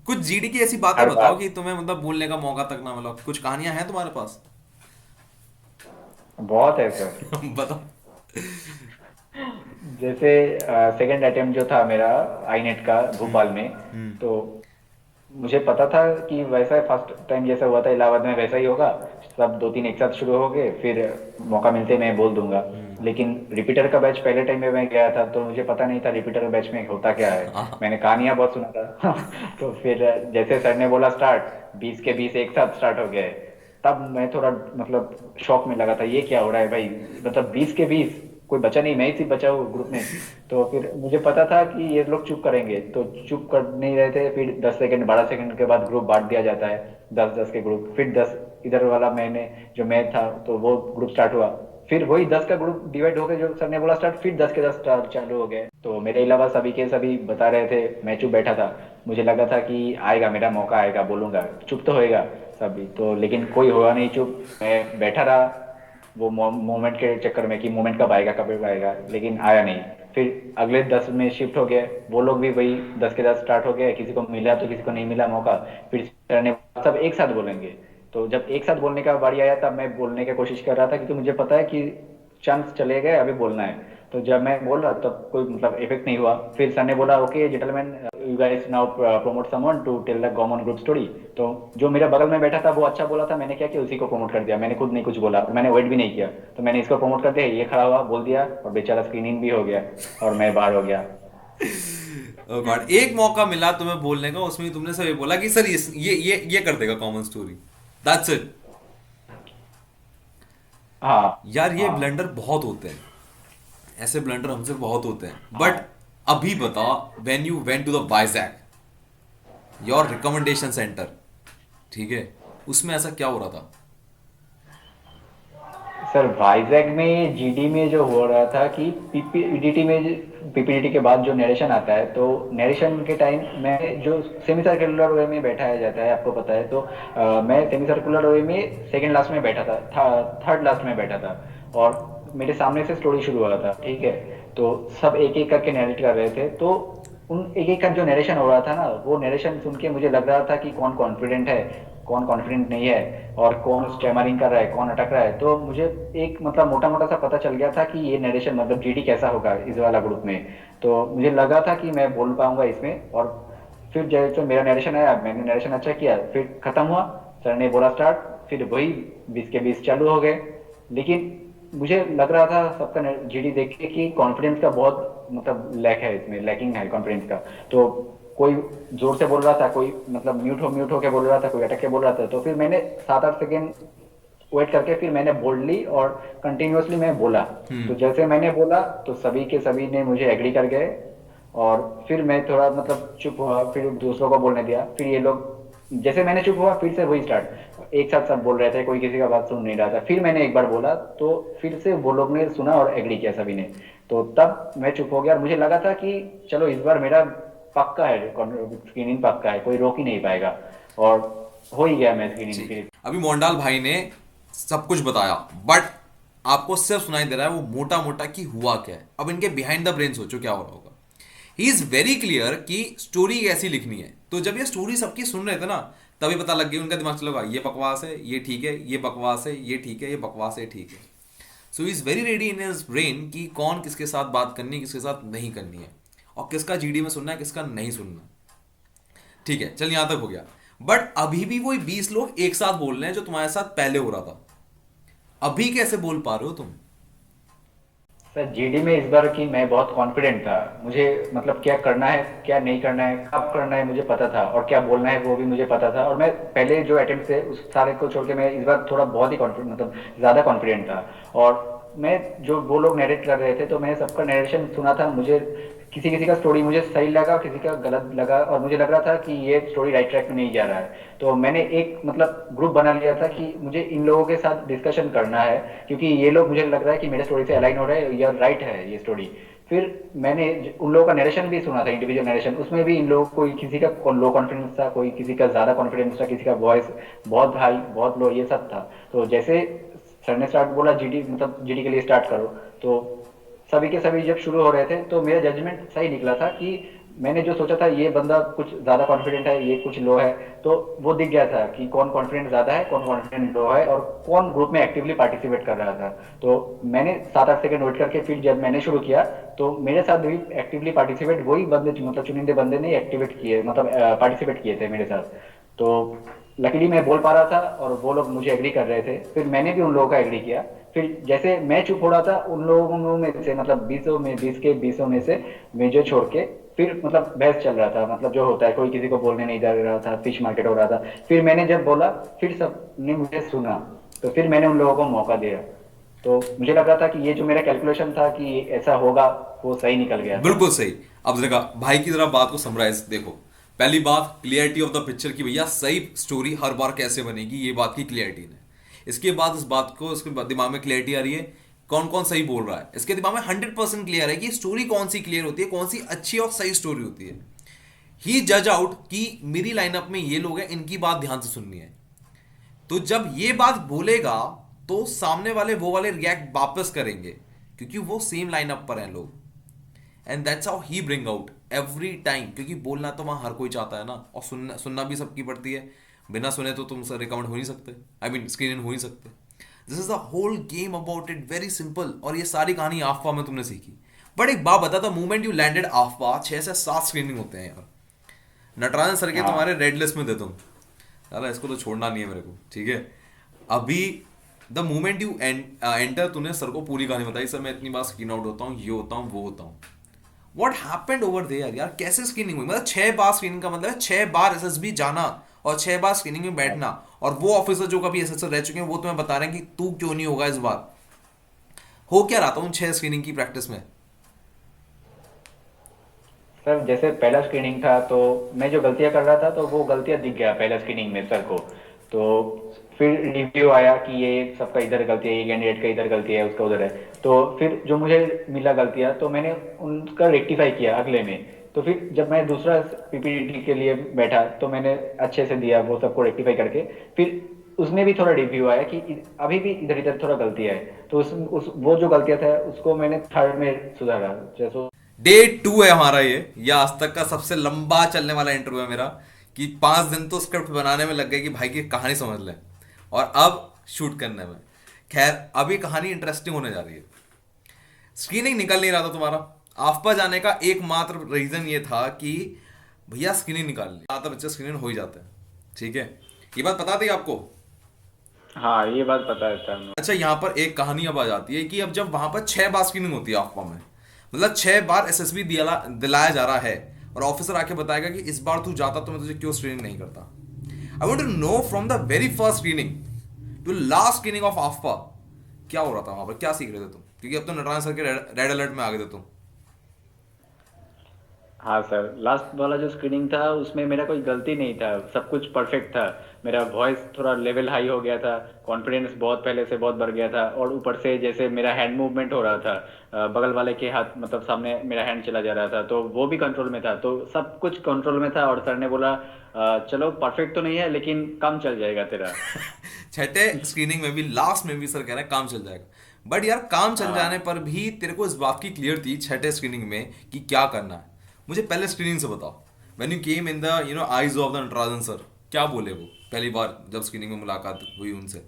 कुछ जीडी की ऐसी बातें हर बताओ बार कि तुम्हें मतलब बोलने का मौका तक ना मिला, कुछ कहानियां हैं तुम्हारे पास? बहुत है सर। बताओ। जैसे सेकंड अटेम्प्ट जो था मेरा आई नेट का भोपाल में, हम्म। तो मुझे पता था कि वैसा फर्स्ट टाइम जैसा हुआ था इलाहाबाद में वैसा ही होगा, सब दो तीन एक साथ शुरू हो गए, फिर मौका मिलते मैं बोल दूंगा। लेकिन रिपीटर का बैच पहले टाइम में मैं गया था तो मुझे पता नहीं था रिपीटर का बैच में होता क्या है। हाँ। मैंने कहानियां बहुत सुना था तो फिर जैसे सर ने बोला स्टार्ट, 20 के 20 एक साथ स्टार्ट हो गए, तब मैं थोड़ा मतलब शॉक में लगा था, ये क्या हो रहा है भाई, मतलब 20 के 20, कोई बचा नहीं, मैं ही सिर्फ बचा हूँ ग्रुप में। तो फिर मुझे पता था कि ये लोग चुप करेंगे, तो चुप कर नहीं रहे थे। फिर 10 सेकंड 12 सेकंड के बाद ग्रुप बांट दिया जाता है, 10 10 के ग्रुप, फिर 10 इधर वाला मैंने जो मैं था तो वो ग्रुप स्टार्ट हुआ, फिर वही 10 का ग्रुप डिवाइड हो गया जो सर ने बोला स्टार्ट, फिर 10 के 10 स्टार्ट चालू हो गए। तो मेरे अलावा सभी के सभी बता रहे थे, मैं चुप बैठा था। मुझे लगा था कि आएगा मेरा मौका, आएगा बोलूंगा, चुप तो होएगा सभी तो, लेकिन कोई हुआ नहीं चुप, मैं बैठा रहा वो मोमेंट के चक्कर में कि मोमेंट कब आएगा, लेकिन आया नहीं। फिर अगले 10 में शिफ्ट हो गए, वो लोग भी वही 10 के 10 स्टार्ट हो गए, किसी को मिला तो किसी को नहीं मिला मौका। फिर सर ने सब एक साथ बोलेंगे, तो जब एक साथ बोलने का बारी आया तब मैं बोलने की कोशिश कर रहा था, क्योंकि मुझे पता है कि चांस चले गए, अभी बोलना है। तो जब मैं बोल रहा तब कोई मतलब इफेक्ट नहीं हुआ। फिर सर ने बोला, okay gentleman, you guys now promote someone to tell the common group story. तो जो मेरे बगल में बैठा था वो अच्छा बोला था, मैंने क्या किया उसी को प्रमोट कर दिया, मैंने खुद नहीं कुछ बोला, मैंने वेट भी नहीं किया। तो मैंने इसको प्रमोट कर दिया, ये खड़ा हुआ बोल दिया और बेचारा स्क्रीनिंग भी हो गया और मैं बाहर हो गया। ओ गॉड, एक मौका मिला तुम्हें बोलने का, उसमें ही तुमने सभी बोला कि सर ये कर देगा कॉमन स्टोरी, दैट्स इट। हाँ यार ये हाँ। ब्लंडर बहुत होते हैं, ऐसे ब्लंडर हमसे बहुत होते हैं। बट अभी बता, when you went to the Vizag, your recommendation centre, ठीक है, उसमें ऐसा क्या हो रहा था? सर वाइजैक में जीडी में जो हो रहा था कि पीपीडीटी में, पीपीडीटी के बाद जो नरेशन आता है, तो नरेशन के टाइम में जो सेमी सर्कुलर वे में बैठाया जाता है, आपको पता है, तो मैं सेमी सर्कुलर वे में सेकंड लास्ट में बैठा था, थर्ड लास्ट में बैठा था। और मेरे सामने से स्टोरी शुरू हुआ था, ठीक है। तो सब एक एक करके नरेट कर रहे थे, तो उन एक एक का जो नरेशन हो रहा था ना, वो नरेशन सुन के मुझे लग रहा था कि कौन कॉन्फिडेंट है, कौन कॉन्फिडेंट नहीं है, और कौन स्टैमरिंग कर रहा है, कौन अटक रहा है। तो मुझे एक मतलब मोटा मोटा सा पता चल गया था कि ये नरेशन मतलब जीडी कैसा होगा इस वाला ग्रुप में। तो मुझे लगा था कि मैं बोल पाऊंगा इसमें। और फिर जैसे मेरा नरेशन आया, मैंने नरेशन अच्छा किया, फिर खत्म हुआ, सर ने बोला स्टार्ट, फिर वही 20 के 20 चालू हो गए। लेकिन मुझे लग रहा था सबका जीडी देख के कि कॉन्फिडेंस का बहुत मतलब लैक है इसमें, लैकिंग है कॉन्फिडेंस का। तो कोई जोर से बोल रहा था, कोई मतलब म्यूट होके बोल रहा था, कोई अटक के बोल रहा था। तो फिर मैंने 7-8 सेकेंड वेट करके फिर मैंने बोल्डली और कंटिन्यूअसली मैं बोला। तो जैसे मैंने बोला तो सभी के सभी ने मुझे एग्री कर गए। और फिर मैं थोड़ा मतलब चुप हुआ, फिर दूसरों को बोलने दिया, फिर ये लोग, जैसे मैंने चुप हुआ फिर से वही स्टार्ट, एक साथ सब बोल रहे थे, कोई किसी का बात सुन नहीं रहा था। फिर मैंने एक बार बोला तो फिर से वो लोग ने सुना और एग्री किया सभी ने। तो तब मैं चुप हो गया और मुझे लगा था कि चलो इस बार मेरा पक्का है, स्क्रीनिंग पक्का है, कोई रोक ही नहीं पाएगा। और हो ही गया मैं स्क्रीनिंग ठीक, फिर। अभी मोंडाल भाई ने सब कुछ बताया, बट आपको सिर्फ सुनाई दे रहा है वो मोटा मोटा कि हुआ क्या है। अब इनके बिहाइंड द ब्रेन सोचो क्या हो रहा होगा। ही इज वेरी क्लियर कि स्टोरी कैसी लिखनी है। तो जब ये स्टोरी सबकी सुन रहे थे ना, तभी पता लग गया, उनका दिमाग चलेगा ये बकवास है, ये ठीक है, ये बकवास है, ये ठीक है, ये बकवास है, ठीक है। So is very ready in his brain कि कौन किसके साथ बात करनी है, किसके साथ नहीं करनी है, और किसका जीडी में सुनना है, किसका नहीं सुनना। ठीक है, चल यहां तक हो गया। बट अभी भी वही 20 लोग एक साथ बोल रहे हैं जो तुम्हारे साथ पहले हो रहा था। अभी कैसे बोल पा रहे हो तुम? सर जीडी में इस बार की मैं बहुत कॉन्फिडेंट था। मुझे मतलब क्या करना है, क्या नहीं करना है, कब करना है मुझे पता था, और क्या बोलना है वो भी मुझे पता था। और मैं पहले जो अटेम्प्ट थे उस सारे को छोड़ के मैं इस बार थोड़ा बहुत ही कॉन्फिडेंट, मतलब ज़्यादा कॉन्फिडेंट था। और मैं, जो वो लोग नरेट कर रहे थे तो मैंने सबका नरेशन सुना था। मुझे किसी किसी का स्टोरी मुझे सही लगा, किसी का गलत लगा, और मुझे लग रहा था कि ये स्टोरी राइट ट्रैक में नहीं जा रहा है। तो मैंने एक मतलब ग्रुप बना लिया था कि मुझे इन लोगों के साथ डिस्कशन करना है, क्योंकि ये लोग मुझे लग रहा है कि मेरे स्टोरी से अलाइन हो रहे हैं या राइट है ये स्टोरी। फिर मैंने उन लोगों का नरेशन भी सुना था, इंडिविजुअल नरेशन, उसमें भी इन लोगों को किसी का लो कॉन्फिडेंस था, कोई किसी का ज़्यादा कॉन्फिडेंस था, किसी का वॉइस बहुत हाई बहुत लो, ये सब था। तो जैसे सर ने स्टार्ट बोला जीडी, मतलब जीडी के लिए स्टार्ट करो, तो सभी के सभी जब शुरू हो रहे थे तो मेरा जजमेंट सही निकला था कि मैंने जो सोचा था ये बंदा कुछ ज़्यादा कॉन्फिडेंट है, ये कुछ लो है। तो वो दिख गया था कि कौन कॉन्फिडेंट ज़्यादा है, कौन कॉन्फिडेंट लो है, और कौन ग्रुप में एक्टिवली पार्टिसिपेट कर रहा था। तो मैंने 7-8 सेकंड वेट करके फिर जब मैंने शुरू किया तो मेरे साथ भी एक्टिवली पार्टिसिपेट वही बंदे, मतलब चुनिंदे बंदे ने एक्टिवेट किए, मतलब पार्टिसिपेट किए थे मेरे साथ। तो लकीली मैं बोल पा रहा था और वो लोग मुझे एग्री कर रहे थे, फिर मैंने भी उन लोगों का एग्री किया। फिर जैसे मैं चुप हो रहा था, उन लोगों में से मतलब 20 के 20 में से मुझे छोड़ के फिर मतलब बहस चल रहा था, मतलब जो होता है, कोई किसी को बोलने नहीं दे रहा था, फिश मार्केट हो रहा था। फिर मैंने जब बोला फिर सब ने मुझे सुना, तो फिर मैंने उन लोगों को मौका दिया। तो मुझे लग रहा था कि ये जो मेरा कैलकुलेशन था कि ऐसा होगा, वो सही निकल गया था। बिल्कुल सही। अब देखा भाई की तरह बात को समराइज देखो। पहली बात क्लियरिटी ऑफ द पिक्चर की, भैया सही स्टोरी हर बार कैसे बनेगी, ये बात की क्लियरिटी ने। इसके बाद इस बात को, इसके दिमाग में क्लियरिटी आ रही है कौन कौन सही बोल रहा है। इसके दिमाग में 100% क्लियर है कि स्टोरी कौन सी क्लियर होती है, कौन सी अच्छी और सही स्टोरी होती है। ही जज आउट कि मेरी लाइनअप में ये लोग हैं, इनकी बात ध्यान से सुननी है। तो जब ये बात बोलेगा तो सामने वाले वो वाले रिएक्ट वापस करेंगे, क्योंकि वो सेम लाइनअप पर हैं लोग। And that's how he bring out every time, क्योंकि बोलना तो वहां हर कोई चाहता है ना, और सुनना सुनना भी सबकी पड़ती है। बिना सुने तो तुम सर रिकमेंड हो नहीं सकते, आई मीन स्क्रीन इन हो नहीं सकते। This is the whole game about it, very simple. और ये सारी कहानी आफ्पा में तुमने सीखी। बट एक बात बता, था मोमेंट यू लैंडेड आफ्पा, 6 से 7 स्क्रीनिंग होते हैं यार। नटराजन सर के तुम्हारे हाँ रेड लिस्ट में दे तुम, साला इसको तो छोड़ना नहीं है मेरे को, ठीक है। अभी द मोमेंट यू एंटर, तूने सर को पूरी कहानी बताई, सर मैं इतनी बार स्क्रीन आउट होता हूँ, ये होता हूँ, वो होता हूँ। व्हाट हैपेंड ओवर देयर यार, कैसे स्क्रीनिंग हुई? मतलब 6 बार स्क्रीनिंग का मतलब है 6 बार एसएसबी जाना और 6 बार स्क्रीनिंग में बैठना। और वो ऑफिसर जो कभी एसएसआर रह चुके हैं वो तुम्हें बता रहे हैं कि तू क्यों नहीं होगा इस बार। हो क्या रहा था उन 6 स्क्रीनिंग की प्रैक्टिस में? सर, जैसे पहला स्क्रीनिंग था तो मैं जो गलतियां कर रहा था तो वो गलतियां दिख गया पहला स्क्रीनिंग में सर को। तो फिर रिव्यू आया कि ये सबका इधर गलती है, ये कैंडिडेट का इधर गलती है, उसका उधर है। तो फिर जो मुझे मिला गलतियां तो मैंने उनका रेक्टिफाई किया अगले में। तो फिर जब मैं दूसरा पीपीटी के लिए बैठा तो मैंने अच्छे से दिया वो सबको रेक्टिफाई करके। फिर उसमें भी थोड़ा रिव्यू आया कि अभी भी इधर इधर थोड़ा गलतियां है, तो उस वो जो गलतियां था उसको मैंने थर्ड में सुधारा जैसे। डे 2 है हमारा ये आज तक का सबसे लंबा चलने वाला इंटरव्यू है मेरा। कि 5 दिन तो स्क्रिप्ट बनाने में लग गए कि भाई की कहानी समझ ले, और अब शूट करने में। खैर अभी कहानी इंटरेस्टिंग होने जा रही है। स्क्रीनिंग निकल नहीं रहा था तुम्हारा। आफ्पा जाने का एकमात्र रीजन ये था कि भैया स्क्रीनिंग निकाल ली, ज्यादातर बच्चे स्क्रीनिंग हो ही जाते हैं, ठीक है। ये बात पता थी आपको? हाँ, ये बात पता है सर। अच्छा, यहाँ पर एक कहानी अब आ जाती है कि अब जब वहां पर 6 बार स्क्रीनिंग होती है आफ्पा में, मतलब 6 बार एसएसबी दिलाया जा रहा है, और ऑफिसर आके बताएगा कि इस बार तू जाता तो मैं तुझे क्यों स्क्रीनिंग नहीं करता। I want to know from the very first screening to last screening of आफ्पा, क्या हो रहा था वहां पर, क्या सीख रहे थे तुम? क्योंकि अब तो नटराजन सर के रेड अलर्ट में आ गए थे तुम। हाँ सर, लास्ट वाला जो स्क्रीनिंग था उसमें मेरा कोई गलती नहीं था, सब कुछ परफेक्ट था। मेरा वॉइस थोड़ा लेवल हाई हो गया था, कॉन्फिडेंस बहुत पहले से बहुत बढ़ गया था, और ऊपर से जैसे मेरा हैंड मूवमेंट हो रहा था, बगल वाले के हाथ मतलब सामने मेरा हैंड चला जा रहा था तो वो भी कंट्रोल में था, तो सब कुछ कंट्रोल में था। और सर ने बोला चलो परफेक्ट तो नहीं है लेकिन काम चल जाएगा तेरा। छठे स्क्रीनिंग में भी, लास्ट में भी सर कह रहे हैं काम चल जाएगा। बट यार काम चल जाने हाँ पर भी तेरे को इस बात की क्लियर थी छठे स्क्रीनिंग में कि क्या करना है? मुझे पहले स्क्रीनिंग से बताओ। When you came in the eyes of the Natarajan sir, क्या बोले वो पहली बार जब स्क्रीनिंग में मुलाकात हुई उनसे?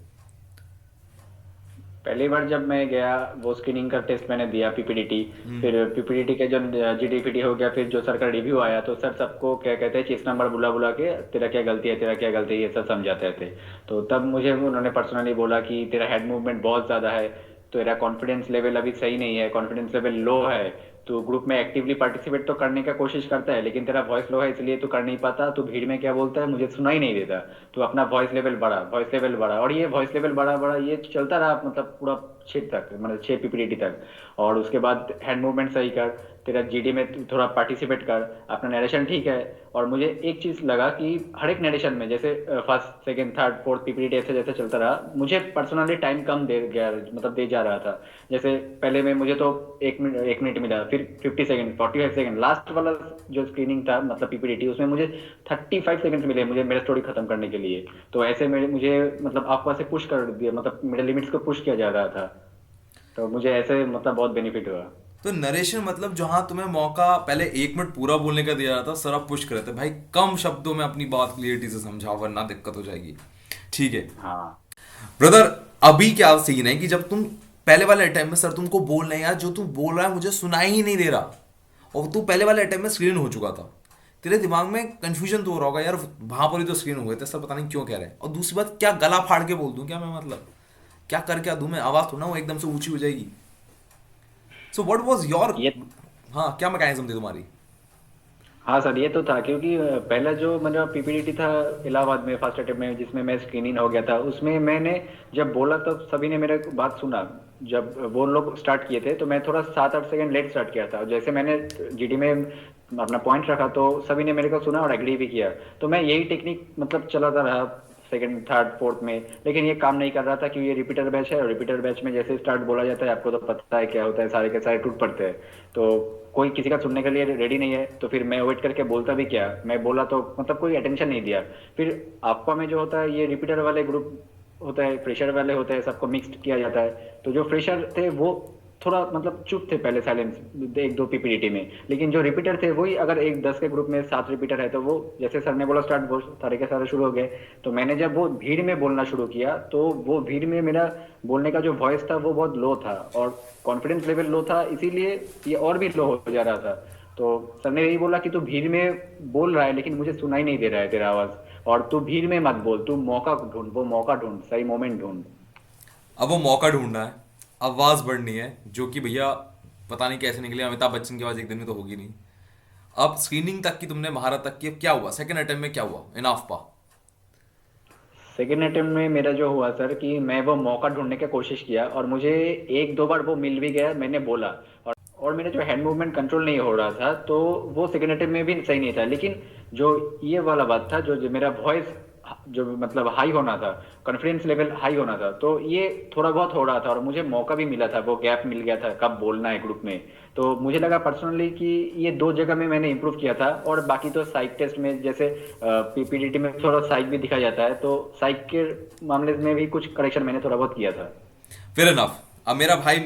पहली बार जब मैं गया वो स्क्रीनिंग का टेस्ट मैंने दिया पीपीडीटी। हम्म। फिर पीपीडीटी के जो जीडीपीटी हो गया, फिर जो सर का रिव्यू आया तो सर सबको क्या कहते हैं 6 नंबर बुला बुला के तेरा क्या गलती है, तेरा क्या गलती है, ये सब समझाते थे। तो तब मुझे उन्होंने पर्सनली बोला कि तेरा हेड मूवमेंट बहुत ज़्यादा है, तेरा कॉन्फिडेंस लेवल अभी सही नहीं है, कॉन्फिडेंस लेवल लो है। तू ग्रुप में एक्टिवली पार्टिसिपेट तो करने का कोशिश करता है लेकिन तेरा वॉइस लो है इसलिए तू कर नहीं पाता, तू भीड़ में क्या बोलता है मुझे सुनाई नहीं देता। तू अपना वॉइस लेवल बढ़ा, वॉइस लेवल बढ़ा, और ये वॉइस लेवल बढ़ा बढ़ा ये चलता रहा मतलब पूरा 6 तक, मतलब 6 पीपीटी तक। और उसके बाद हैंड मूवमेंट सही कर, तेरा जीडी में तू थोड़ा पार्टिसिपेट कर, अपना नरेशन ठीक है। और मुझे एक चीज लगा कि हर एक नरेशन में जैसे first second third fourth PPT ऐसे जैसे चलता रहा, मुझे पर्सनली टाइम कम दे गया, मतलब दे जा रहा था। जैसे पहले में मुझे तो 1 मिनट मिला, फिर 50 सेकंड, 45 सेकंड, लास्ट वाला जो स्क्रीनिंग था मतलब पीपीटी उसमें मुझे 35 सेकंड मिले मुझे मेरा स्टोरी खत्म करने के लिए। तो ऐसे में मुझे मतलब आपको से पुश कर दिया, मतलब मेरे लिमिट्स को पुश किया जा रहा था। तो मुझे ऐसे मतलब बहुत बेनिफिट हुआ। तो नरेशन मतलब जहां तुम्हें मौका पहले 1 मिनट पूरा बोलने का दिया जाता, सर आप पुश कर रहे थे भाई कम शब्दों में अपनी बात क्लियरिटी से समझाओ वरना दिक्कत हो जाएगी, ठीक है। हाँ ब्रदर, अभी क्या सीन है कि जब तुम पहले वाले अटेम्प्ट में सर तुमको बोल रहे हैं यार जो तू बोल रहा है मुझे सुनाई ही नहीं दे रहा, और तू पहले वाले अटेम्प्ट में स्क्रीन हो चुका था, तेरे दिमाग में कंफ्यूजन तो हो रहा होगा यार वहां पर ही तो स्क्रीन हुए थे, सर पता नहीं क्यों कह रहे हैं। और दूसरी बात, क्या गला फाड़ के बोल दूं क्या मैं, मतलब क्या कर क्या दूं मैं, आवाज थोड़ा वो एकदम से ऊंची हो जाएगी। सो व्हाट वाज योर, ये हाँ क्या मैकेनिज्म थी तुम्हारी? हाँ सर, ये तो था क्योंकि पहला जो मेरा पीपीडीटी था इलाहाबाद में फर्स्ट अटेम्प्ट में जिसमें मैं स्क्रीन इन हो गया था, उसमें मैंने जब बोला तो सभी ने मेरे बात सुना। जब वो लोग स्टार्ट किए थे तो मैं थोड़ा 7-8 सेकंड लेट स्टार्ट किया था, जैसे मैंने जीडी में अपना पॉइंट रखा तो सभी ने मेरे को सुना और एग्री भी किया। तो मैं यही टेक्निक मतलब चलाता रहा सेकंड थर्ड फोर्थ में, लेकिन ये काम नहीं कर रहा था क्योंकि ये रिपीटर बैच है, और रिपीटर बैच में जैसे स्टार्ट बोला जाता है आपको तो पता है क्या होता है, सारे के सारे टूट पड़ते हैं। तो कोई किसी का सुनने के लिए रेडी नहीं है, तो फिर मैं वेट करके बोलता भी क्या, मैं बोला तो मतलब कोई अटेंशन नहीं दिया। फिर आपका में जो होता है ये रिपीटर वाले ग्रुप होता है, फ्रेशर वाले होते हैं, सबको मिक्स्ड किया जाता है। तो जो फ्रेशर थे वो थोड़ा मतलब चुप थे पहले, साइलेंस एक दो पीपीडीटी में, लेकिन जो रिपीटर थे वही, अगर एक 10 के ग्रुप में 7 रिपीटर है तो वो जैसे सर ने बोला स्टार्ट, वो सारे के सारे शुरू हो गए। तो मैंने जब वो भीड़ में बोलना शुरू किया तो वो भीड़ में मेरा बोलने का जो वॉइस था वो बहुत लो था, और कॉन्फिडेंस लेवल लो था, इसीलिए ये और भी लो हो जा रहा था। तो सर ने यही बोला कि तू भीड़ में बोल रहा है लेकिन मुझे सुनाई नहीं दे रहा है तेरा आवाज, और तू भीड़ में मत बोल, तू मौका ढूंढ, वो मौका ढूंढ, सही मोमेंट ढूंढ। अब वो मौका ढूंढना है, आवाज बढ़नी है, जो कि भैया पता नहीं कैसे निकली, अमिताभ बच्चन की आवाज एक दिन में तो होगी नहीं। अब स्क्रीनिंग तक की तुमने महारत तक की, अब क्या हुआ सेकंड अटेम्प्ट में, क्या हुआ इन आफ्पा? सेकेंड अटेम्प्ट में मेरा जो हुआ सर कि मैं वो मौका ढूंढने की कोशिश किया, और मुझे एक दो बार वो मिल भी गया, मैंने बोला, और मेरा जो हैंड मूवमेंट कंट्रोल नहीं हो रहा था, तो वो सेकेंड अटेम्प्ट में भी सही नहीं था। लेकिन जो ये वाला बात था, जो मेरा वॉइस जो मतलब हाई होना था, कॉन्फिडेंस लेवल हाई होना था, तो ये थोड़ा बहुत हो रहा था, और मुझे मौका भी मिला था, वो गैप मिल गया था कब बोलना है ग्रुप में। तो मुझे लगा पर्सनली कि ये दो जगह में मैंने इंप्रूव किया था, और बाकी तो साइक टेस्ट में जैसे पीपीडीटी में थोड़ा साइक भी दिखा जाता है, तो साइक के मामले में भी कुछ करेक्शन मैंने थोड़ा बहुत किया था। फिर इनफ। अब मेरा भाई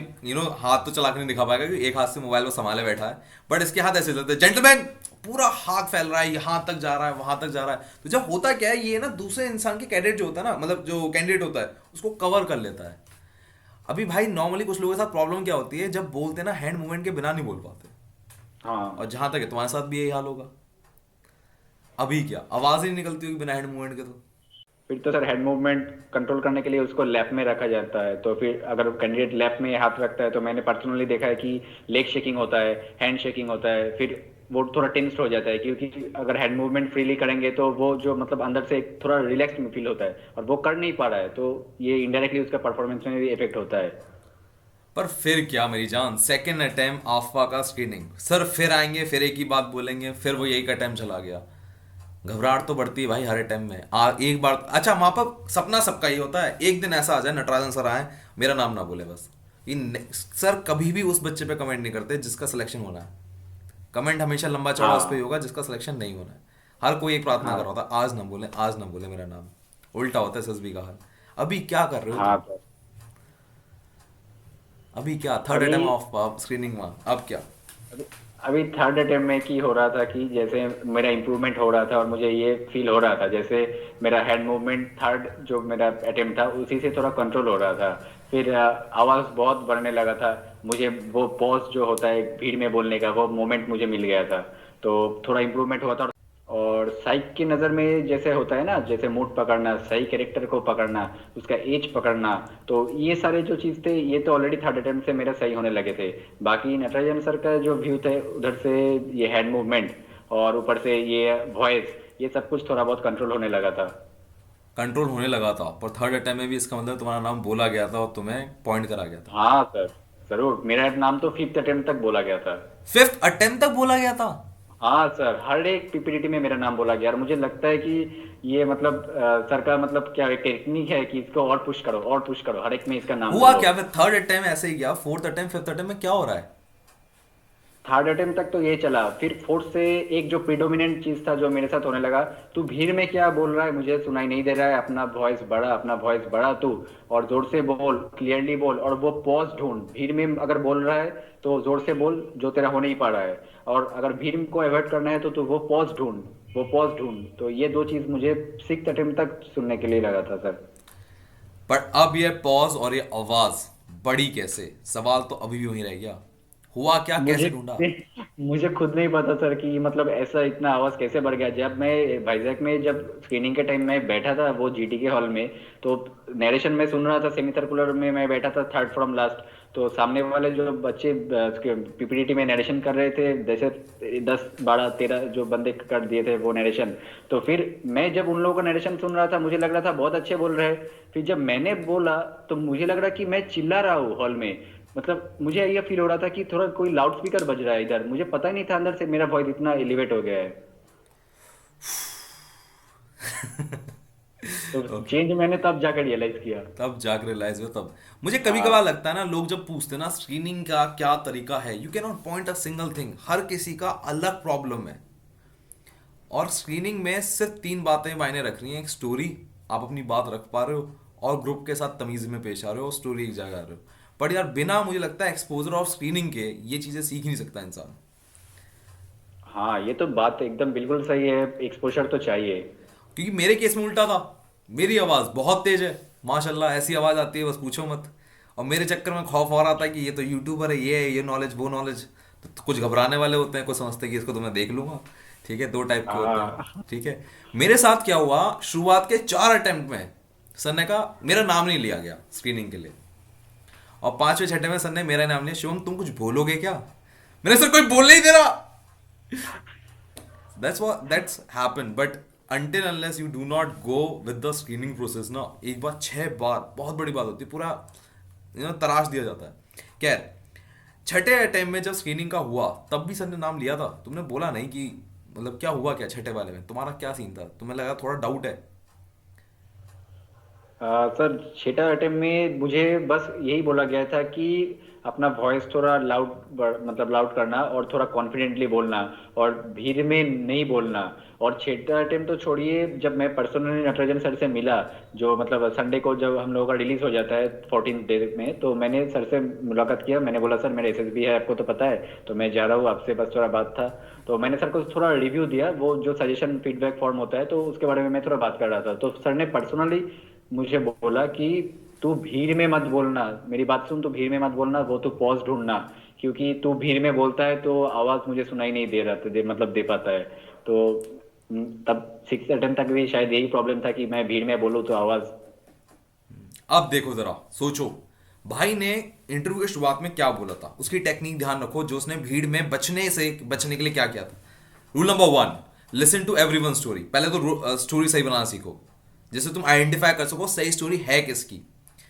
हाथ तो चला के नहीं दिखा पाएगा क्योंकि एक हाथ से मोबाइल को संभाले बैठा है, बट इसके हाथ ऐसे चलते हैं जेंटलमैन, पूरा हाथ फैल रहा है, यहाँ तक जा रहा है, वहां तक जा रहा है। तो जब होता क्या है, ये ना दूसरे इंसान के कैडेट जो होता है ना, मतलब जो कैंडिडेट होता है, उसको कवर कर लेता है। अभी भाई नॉर्मली कुछ लोगों के साथ प्रॉब्लम क्या होती है, जब बोलते हैं ना हैंड मूवमेंट के बिना नहीं बोल पाते। और हाँ। जहां तक है तुम्हारे साथ भी यही हाल होगा। अभी क्या आवाज ही नहीं निकलती होगी बिना हैंड मूवमेंट के तो। फिर तो सर हेड मूवमेंट कंट्रोल करने के लिए उसको लैप में रखा जाता है, तो फिर अगर कैंडिडेट लैप में हाथ रखता है तो मैंने पर्सनली देखा है कि लेग शेकिंग होता है, हैंड शेकिंग होता है, फिर वो थोड़ा टेंस्ड हो जाता है, क्योंकि अगर हैंड मूवमेंट फ्रीली करेंगे तो वो जो मतलब अंदर से एक थोड़ा रिलैक्स फील होता है, और वो कर नहीं पा रहा है, तो ये इनडायरेक्टली उसका परफॉर्मेंस में भी इफेक्ट होता है। पर फिर क्या मेरी जान, सेकंड अटेम्प्ट आफ्फा का स्क्रीनिंग, सर फिर आएंगे, फिर एक ही बात बोलेंगे, फिर वो यही का अटेम्प्ट चला गया। घबराहट तो बढ़ती है भाई हर अटेम्प्ट में। एक बार अच्छा, वहां पर सपना सबका ही होता है, एक दिन ऐसा आ जाए नटराजन सर आए, मेरा नाम ना बोले बस। सर कभी भी उस बच्चे पे कमेंट नहीं करते जिसका सिलेक्शन होना है। कमेंट हमेशा लंबा चौड़ा उस पर ही हाँ। होगा जिसका सिलेक्शन नहीं होना है। हर कोई एक प्रार्थना कर हाँ। रहा होता, आज ना बोले, आज ना बोले मेरा नाम। उल्टा होता है एसएसबी का हाल। अभी क्या कर रहे हो हाँ तुम? सर। अभी क्या थर्ड अभी अटेम्प्ट ऑफ स्क्रीनिंग में, अब क्या? अभी अभी थर्ड अटेम्प्ट में की हो रहा था कि जैसे मेरा इम्प्रूवमेंट हो रहा था, और मुझे ये फील हो रहा था जैसे मेरा हैंड मूवमेंट थर्ड जो मेरा अटेम्प्ट था उसी से थोड़ा कंट्रोल हो रहा था। फिर आवाज बहुत बढ़ने लगा था, मुझे वो पॉज जो होता है भीड़ में बोलने का, वो मोमेंट मुझे मिल गया था, तो थोड़ा इम्प्रूवमेंट हुआ था। और साइक की नज़र में जैसे होता है ना, जैसे मूड पकड़ना, सही कैरेक्टर को पकड़ना, उसका एज पकड़ना, तो ये सारे जो चीज़ थे ये तो ऑलरेडी थर्ड अटेम्प्ट से मेरे सही होने लगे थे। बाकी नटराजन सर का जो व्यू थे उधर से, ये हैंड मूवमेंट और ऊपर से ये वॉइस, ये सब कुछ थोड़ा बहुत कंट्रोल होने लगा था। कंट्रोल होने लगा था, पर थर्ड अटेम्प्ट में भी इसका मतलब तुम्हारा नाम बोला गया था और तुम्हें पॉइंट करा गया था। हाँ सर, जरूर, मेरा नाम तो फिफ्थ अटेम्प्ट तक बोला गया था। फिफ्थ अटेम्प्ट तक बोला गया था? हाँ सर, हर एक पीपीटी में मेरा नाम बोला गया, और मुझे लगता है कि ये मतलब सर का मतलब क्या टेक्निक है कि इसको और पुश करो, और पुश करो, हर एक में इसका नाम हुआ बोलो। क्या फिर? थर्ड अटेम्प्ट ऐसे ही गया, फोर्थ अटेम्प्ट फिफ्थ अटेम्प्ट में क्या हो रहा है? थर्ड अटेम्प्ट तक तो ये चला, फिर फोर्थ से एक जो प्रीडोमिनेंट चीज था जो मेरे साथ होने लगा, तू भीड़ में क्या बोल रहा है, मुझे सुनाई नहीं दे रहा है, अपना वॉइस बढ़ा, अपना वॉइस बढ़ा तू, और जोर से बोल, क्लियरली बोल, और वो पॉज ढूंढ, भीड़ में अगर बोल रहा है तो जोर से बोल जो तेरा हो नहीं पा रहा है, और अगर भीड़ को अवॉइड करना है तो तू वो पॉज ढूंढ, वो पॉज ढूंढ। तो ये दो चीज मुझे सिक्स अटेम्प्ट तक सुनने के लिए लगा था सर। पर अब ये पॉज और ये आवाज बड़ी कैसे, सवाल तो अभी भी वहीं रह गया। हुआ क्या, कैसे मुझे ढूंढा? मुझे खुद नहीं पता सर कि मतलब ऐसा इतना आवाज कैसे बढ़ गया। जब मैं वाइजैक में जब स्क्रीनिंग के टाइम में बैठा था वो जीटी के हॉल में, तो नरेशन में सुन रहा था, सेमी सर्कुलर में मैं बैठा था थर्ड फ्रॉम लास्ट, तो सामने वाले जो बच्चे पीपीटी में नरेशन कर रहे थे, जैसे 10 12 13 जो बंदे कर दिए थे वो नरेशन, तो फिर मैं जब उन लोगों का नरेशन सुन रहा था मुझे लग रहा था बहुत अच्छे बोल रहे हैं, फिर जब मैंने बोला तो मुझे लग रहा कि मैं चिल्ला रहा हूँ हॉल में, मतलब मुझे ये फील हो रहा था कि थोड़ा कोई लाउड स्पीकर बज रहा है इधर, मुझे पता ही नहीं था अंदर से मेरा वॉइस इतना एलिवेट हो गया है। तो ओके। चेंज मैंने तब जाकर रियलाइज किया। तब जाकर रियलाइज हुआ तब। मुझे कभी कभार हाँ। लगता है ना, लोग जब पूछते हैं ना स्क्रीनिंग का क्या तरीका है, you can not point a single thing, हर किसी का अलग प्रॉब्लम है। और स्क्रीनिंग में सिर्फ तीन बातें मायने रख रही हैं, एक स्टोरी, आप अपनी बात रख पा रहे हो, और ग्रुप के साथ तमीज में पेश आ रहे हो, स्टोरी एक जगह आ रहे हो। बट यार बिना मुझे लगता है एक्सपोजर ऑफ स्क्रीनिंग के ये चीजें सीख नहीं सकता इंसान। हाँ, ये तो बात एकदम बिल्कुल सही है, एक्सपोजर तो चाहिए। क्योंकि मेरे केस में उल्टा था। मेरी आवाज बहुत तेज है, माशाल्लाह ऐसी आवाज आती है बस पूछो मत। और मेरे चक्कर में खौफ हो रहा था कि ये तो यूट्यूबर है, ये नॉलेज वो नॉलेज। तो कुछ घबराने वाले होते हैं, कुछ समझते हैं कि इसको तो मैं देख लूंगा। ठीक है, दो टाइप के होते हैं। हाँ। ठीक है। मेरे साथ क्या हुआ, शुरुआत के 4 अटेम्प्ट में सर ने कहा मेरा नाम नहीं लिया गया स्क्रीनिंग के लिए। और 5वें छठे में सर ने मेरा नाम लिया, शिवम तुम कुछ बोलोगे क्या। मेरे सर कोई बोल नहीं दे रहा। That's happened, but until unless you do not go with the screening process ना, एक बार 6 बार बहुत बड़ी बात होती है, पूरा तराश दिया जाता है। खैर, छठे अटेम्प्ट में जब स्क्रीनिंग का हुआ तब भी सर ने नाम लिया था, तुमने बोला नहीं कि मतलब क्या हुआ, क्या छठे वाले में तुम्हारा क्या सीन था, तुम्हें लगा थोड़ा डाउट है। सर, छठा अटेम्प्ट में मुझे बस यही बोला गया था कि अपना वॉइस थोड़ा लाउड, मतलब लाउड करना और थोड़ा कॉन्फिडेंटली बोलना, और भीड़ में नहीं बोलना। और छठा अटेम्प्ट तो छोड़िए, जब मैं पर्सनली नटराजन सर से मिला, जो मतलब संडे को जब हम लोगों का रिलीज हो जाता है 14 डे में, तो मैंने सर से मुलाकात किया। मैंने बोला सर मेरा एसएसबी है, आपको तो पता है, तो मैं जा रहा हूँ, आपसे बस थोड़ा बात था। तो मैंने सर को थोड़ा रिव्यू दिया, वो जो सजेशन फीडबैक फॉर्म होता है, तो उसके बारे में मैं थोड़ा बात कर रहा था। तो सर ने पर्सनली मुझे बोला कि तू भीड़ में मत बोलना, मेरी बात सुन, तू भीड़ में मत बोलना, वो तू पॉज ढूंढना, क्योंकि तू भीड़ में बोलता है तो आवाज मुझे सुनाई नहीं दे रहा था, मतलब दे पाता है। तो तब 6 अटेम्प्ट तक भी शायद यही प्रॉब्लम था कि मैं भीड़ में बोलूँ तो आवाज। अब देखो जरा सोचो, भाई ने इंटरव्यू की शुरुआत में क्या बोला था, उसकी टेक्निक ध्यान रखो, जो उसने भीड़ में बचने के लिए क्या किया था। Rule number 1, listen to everyone story. पहले तो स्टोरी सही बनाना सीखो, जिससे तुम आइडेंटिफाई कर सको सही स्टोरी है किसकी।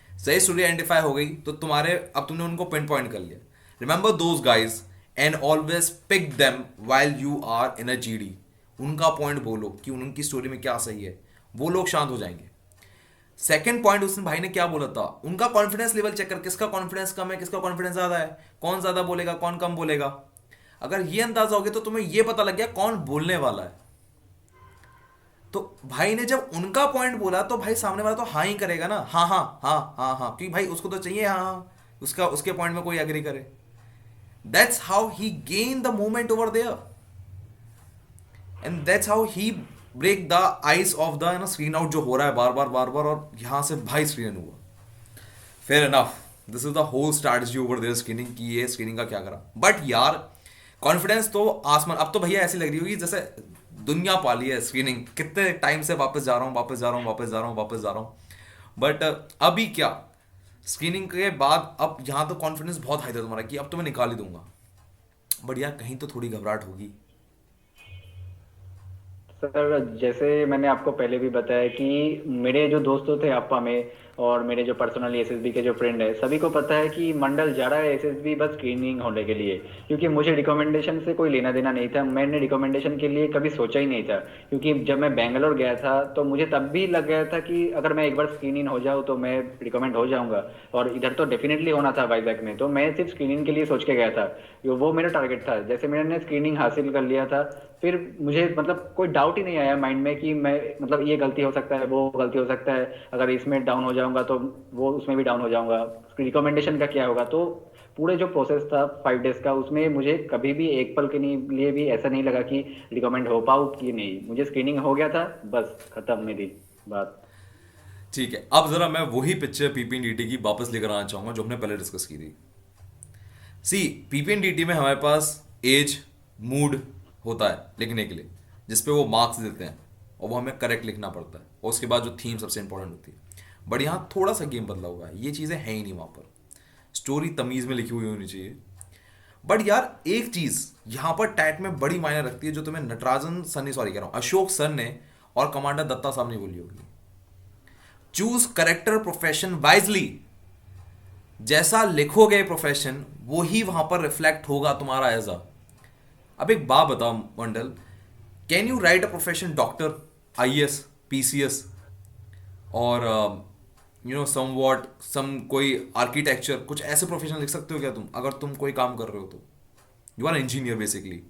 सही स्टोरी आइडेंटिफाई हो गई तो तुम्हारे, अब तुमने उनको पिन पॉइंट कर लिया। Remember those guys and always pick them while you are in a GD. उनका पॉइंट बोलो कि उनकी स्टोरी में क्या सही है, वो लोग शांत हो जाएंगे। सेकंड पॉइंट उसने भाई ने क्या बोला था, उनका कॉन्फिडेंस लेवल चेक कर, किसका कॉन्फिडेंस कम है, किसका कॉन्फिडेंस ज्यादा है, कौन ज्यादा बोलेगा कौन कम बोलेगा। अगर ये अंदाजा हो गया तो तुम्हें ये पता लग गया कौन बोलने वाला है। तो भाई ने जब उनका पॉइंट बोला तो भाई सामने वाला तो हाँ ही करेगा ना, हाँ हाँ हाँ हाँ हाँ, क्योंकि भाई उसको तो चाहिए हाँ हाँ, उसका उसके पॉइंट में कोई एग्री करे। That's how he gain the moment over there, and that's how he break the ice of the screen out जो हो रहा है बार बार बार बार, और यहां से भाई स्क्रीन हुआ। Fair enough, this is the whole strategy over there screening की, ये स्क्रीनिंग का क्या करा। बट यार कॉन्फिडेंस तो आसमान, अब तो भैया ऐसी लग रही होगी जैसे दुनिया पाली है स्क्रीनिंग, कितने टाइम से वापस जा रहा हूँ वापस जा रहा हूँ वापस जा रहा हूँ वापस जा रहा हूँ। बट अभी क्या, स्क्रीनिंग के बाद अब यहाँ तो कॉन्फिडेंस बहुत हाई था तुम्हारा कि अब तो मैं निकाल ही दूंगा। बट यार कहीं तो थोड़ी घबराहट होगी। सर, जैसे मैंने आपको पहले भी बताया कि मेरे जो दोस्त थे आपा में, और मेरे जो पर्सनल एसएसबी के जो फ्रेंड है, सभी को पता है कि मंडल जा रहा है एसएसबी बस स्क्रीनिंग होने के लिए। क्योंकि मुझे रिकमेंडेशन से कोई लेना देना नहीं था, मैंने रिकमेंडेशन के लिए कभी सोचा ही नहीं था। क्योंकि जब मैं बेंगलोर गया था तो मुझे तब भी लग गया था कि अगर मैं एक बार स्क्रीनिंग हो जाऊँ तो मैं रिकमेंड हो जाऊंगा। और इधर तो डेफिनेटली होना था वाइजैक में, तो मैं सिर्फ स्क्रीनिंग के लिए सोच के गया था। वो मेरा टारगेट था। जैसे मैंने स्क्रीनिंग हासिल कर लिया था, फिर मुझे मतलब कोई डाउट ही नहीं आया माइंड में कि मैं मतलब ये गलती हो सकता है, वो गलती हो सकता है, अगर इसमें डाउन हो जाऊंगा तो वो उसमें भी डाउन हो जाऊंगा, रिकमेंडेशन का क्या होगा। तो पूरे जो प्रोसेस था 5 डेज का, उसमें मुझे कभी भी एक पल के लिए भी ऐसा नहीं लगा कि रिकमेंड हो पाऊँ कि नहीं। मुझे स्क्रीनिंग हो गया था, बस खत्म मेरी बात। ठीक है, अब जरा मैं वही पिक्चर पीपीएनडीटी की वापस लेकर आना चाहूंगा जो हमने पहले डिस्कस की थी। सी, पीपीएनडीटी में हमारे पास एज, मूड होता है लिखने के लिए, जिसपे वो मार्क्स देते हैं और वो हमें करेक्ट लिखना पड़ता है, और उसके बाद जो थीम सबसे इंपॉर्टेंट होती है। बट यहाँ थोड़ा सा गेम बदला हुआ है, ये चीज़ें हैं ही नहीं वहाँ पर। स्टोरी तमीज़ में लिखी हुई होनी चाहिए। बट यार एक चीज़ यहाँ पर टैट में बड़ी मायने रखती है, जो तुम्हें नटराजन सर ने, सॉरी कह रहा हूँ, अशोक सर ने और कमांडर दत्ता साहब ने बोली होगी। Choose character profession wisely. जैसा लिखोगे प्रोफेशन वो ही वहां पर रिफ्लेक्ट होगा तुम्हारा एज अ। अब एक बात बताओ Mandal, can you write a profession doctor, IAS, PCS, और सम वॉट सम कोई आर्किटेक्चर, कुछ ऐसे प्रोफेशन लिख सकते हो क्या तुम, अगर तुम कोई काम कर रहे हो तो। You are engineer basically.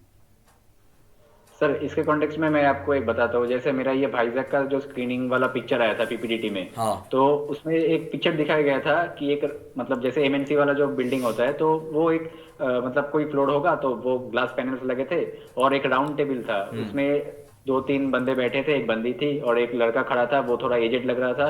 Sir इसके कॉन्टेक्स्ट में मैं आपको एक बताता हूँ। जैसे मेरा ये भाईजैक का जो स्क्रीनिंग वाला पिक्चर आया था पीपीडीटी में, हाँ। तो उसमें एक पिक्चर दिखाया गया था कि एक मतलब जैसे एमएनसी वाला जो बिल्डिंग होता है, तो वो एक मतलब कोई फ्लोर होगा तो वो ग्लास पैनल्स लगे थे, और एक राउंड टेबल था, हम्म। उसमें दो तीन बंदे बैठे थे, एक बंदी थी और एक लड़का खड़ा था, वो थोड़ा एजेड लग रहा था,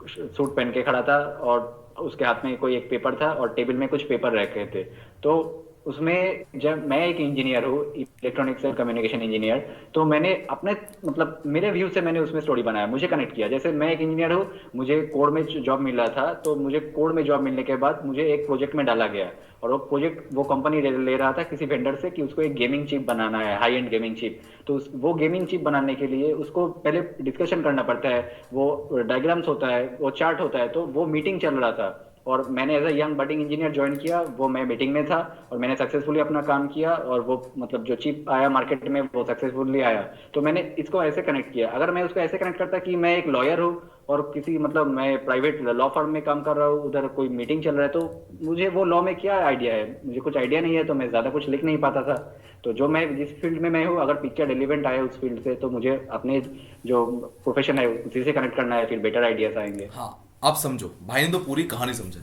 सूट पहन के खड़ा था, और उसके हाथ में कोई एक पेपर था और टेबल में कुछ पेपर रखे थे। तो उसमें जब मैं एक इंजीनियर हूँ, इलेक्ट्रॉनिक्स एंड कम्युनिकेशन इंजीनियर, तो मैंने अपने मतलब मेरे व्यू से मैंने उसमें स्टोरी बनाया, मुझे कनेक्ट किया। जैसे मैं एक इंजीनियर हूँ, मुझे कोड में जॉब मिला था, तो मुझे कोड में जॉब मिलने के बाद मुझे एक प्रोजेक्ट में डाला गया, और वो प्रोजेक्ट वो कंपनी ले रहा था किसी वेंडर से कि उसको एक गेमिंग चिप बनाना है, हाई एंड गेमिंग चिप। तो वो गेमिंग चिप बनाने के लिए उसको पहले डिस्कशन करना पड़ता है, वो डायग्राम्स होता है, वो चार्ट होता है, तो वो मीटिंग चल रहा था, और मैंने as a young budding engineer join किया, वो मैं मीटिंग में था, और मैंने सक्सेसफुली अपना काम किया, और वो मतलब जो चिप आया मार्केट में वो सक्सेसफुली आया। तो मैंने इसको ऐसे कनेक्ट किया। अगर मैं उसको ऐसे कनेक्ट करता कि मैं एक लॉयर हूँ और किसी मतलब मैं प्राइवेट लॉ फर्म में काम कर रहा हूँ, उधर कोई मीटिंग चल रहा है, तो मुझे वो लॉ में क्या आइडिया है, मुझे कुछ आइडिया नहीं है, तो मैं ज्यादा कुछ लिख नहीं पाता था। तो जो मैं जिस फील्ड में मैं हूँ, अगर पिक्चर रिलेवेंट आया उस फील्ड से, तो मुझे अपने जो प्रोफेशन है उसी से कनेक्ट करना है, फिर बेटर आइडियाज आएंगे। हाँ, आप समझो, भाई ने तो पूरी कहानी समझा।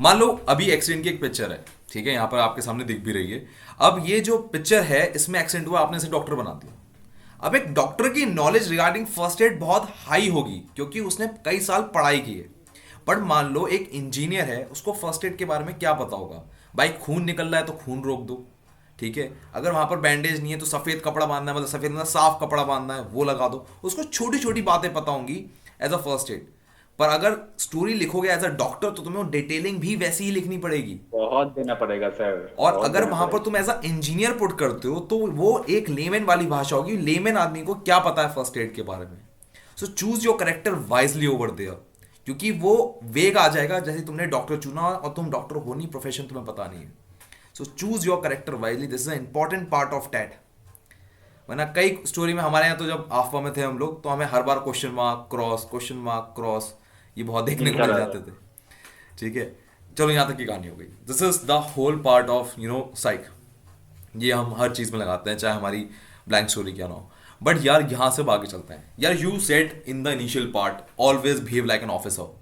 मान लो अभी एक्सीडेंट की एक पिक्चर है, ठीक है, यहाँ पर आपके सामने दिख भी रही है। अब ये जो पिक्चर है इसमें एक्सीडेंट हुआ, आपने इसे डॉक्टर बना दिया। अब एक डॉक्टर की नॉलेज रिगार्डिंग फर्स्ट एड बहुत हाई होगी क्योंकि उसने कई साल पढ़ाई की है। बट मान लो एक इंजीनियर है, उसको फर्स्ट एड के बारे में क्या पता होगा? भाई खून निकल रहा है तो खून रोक दो, ठीक है। अगर वहां पर बैंडेज नहीं है तो सफेद कपड़ा बांधना है, मतलब सफेद मतलब साफ कपड़ा बांधना है, वो लगा दो। उसको छोटी छोटी बातें पता होंगी एज अ फर्स्ट एड। पर अगर स्टोरी लिखोगे एज अ डॉक्टर तो तुम्हें डिटेलिंग भी वैसी ही लिखनी पड़ेगी। बहुत देना पड़ेगा सर, और बहुत अगर देना वहां पर पड़ेगा। तुम एज अ इंजीनियर पुट करते हो तो वो एक लेमन वाली भाषा होगी। लेमन आदमी को क्या पता है फर्स्ट एड के बारे में? So choose your character wisely over there, क्योंकि वो वेग आ जाएगा जैसे तुमने डॉक्टर चुना और तुम डॉक्टर हो नहीं, प्रोफेशन तुम्हें पता नहीं है। So choose your character wisely, this is important part of that. वरना कई स्टोरी में हमारे यहाँ तो जब आफ्वा में थे हम लोग तो हमें हर बार क्वेश्चन मार्क क्रॉस ये बहुत देखने को मिलता मिल रहा जाते था। थे। ठीक है, चलो यहाँ तक की कहानी हो गई। This is the whole part of psych. ये हम हर चीज में लगाते हैं चाहे हमारी ब्लैंक स्टोरी क्या ना हो। बट यार यहाँ से अब आगे चलते हैं। यार you said in the initial part always behave like an officer.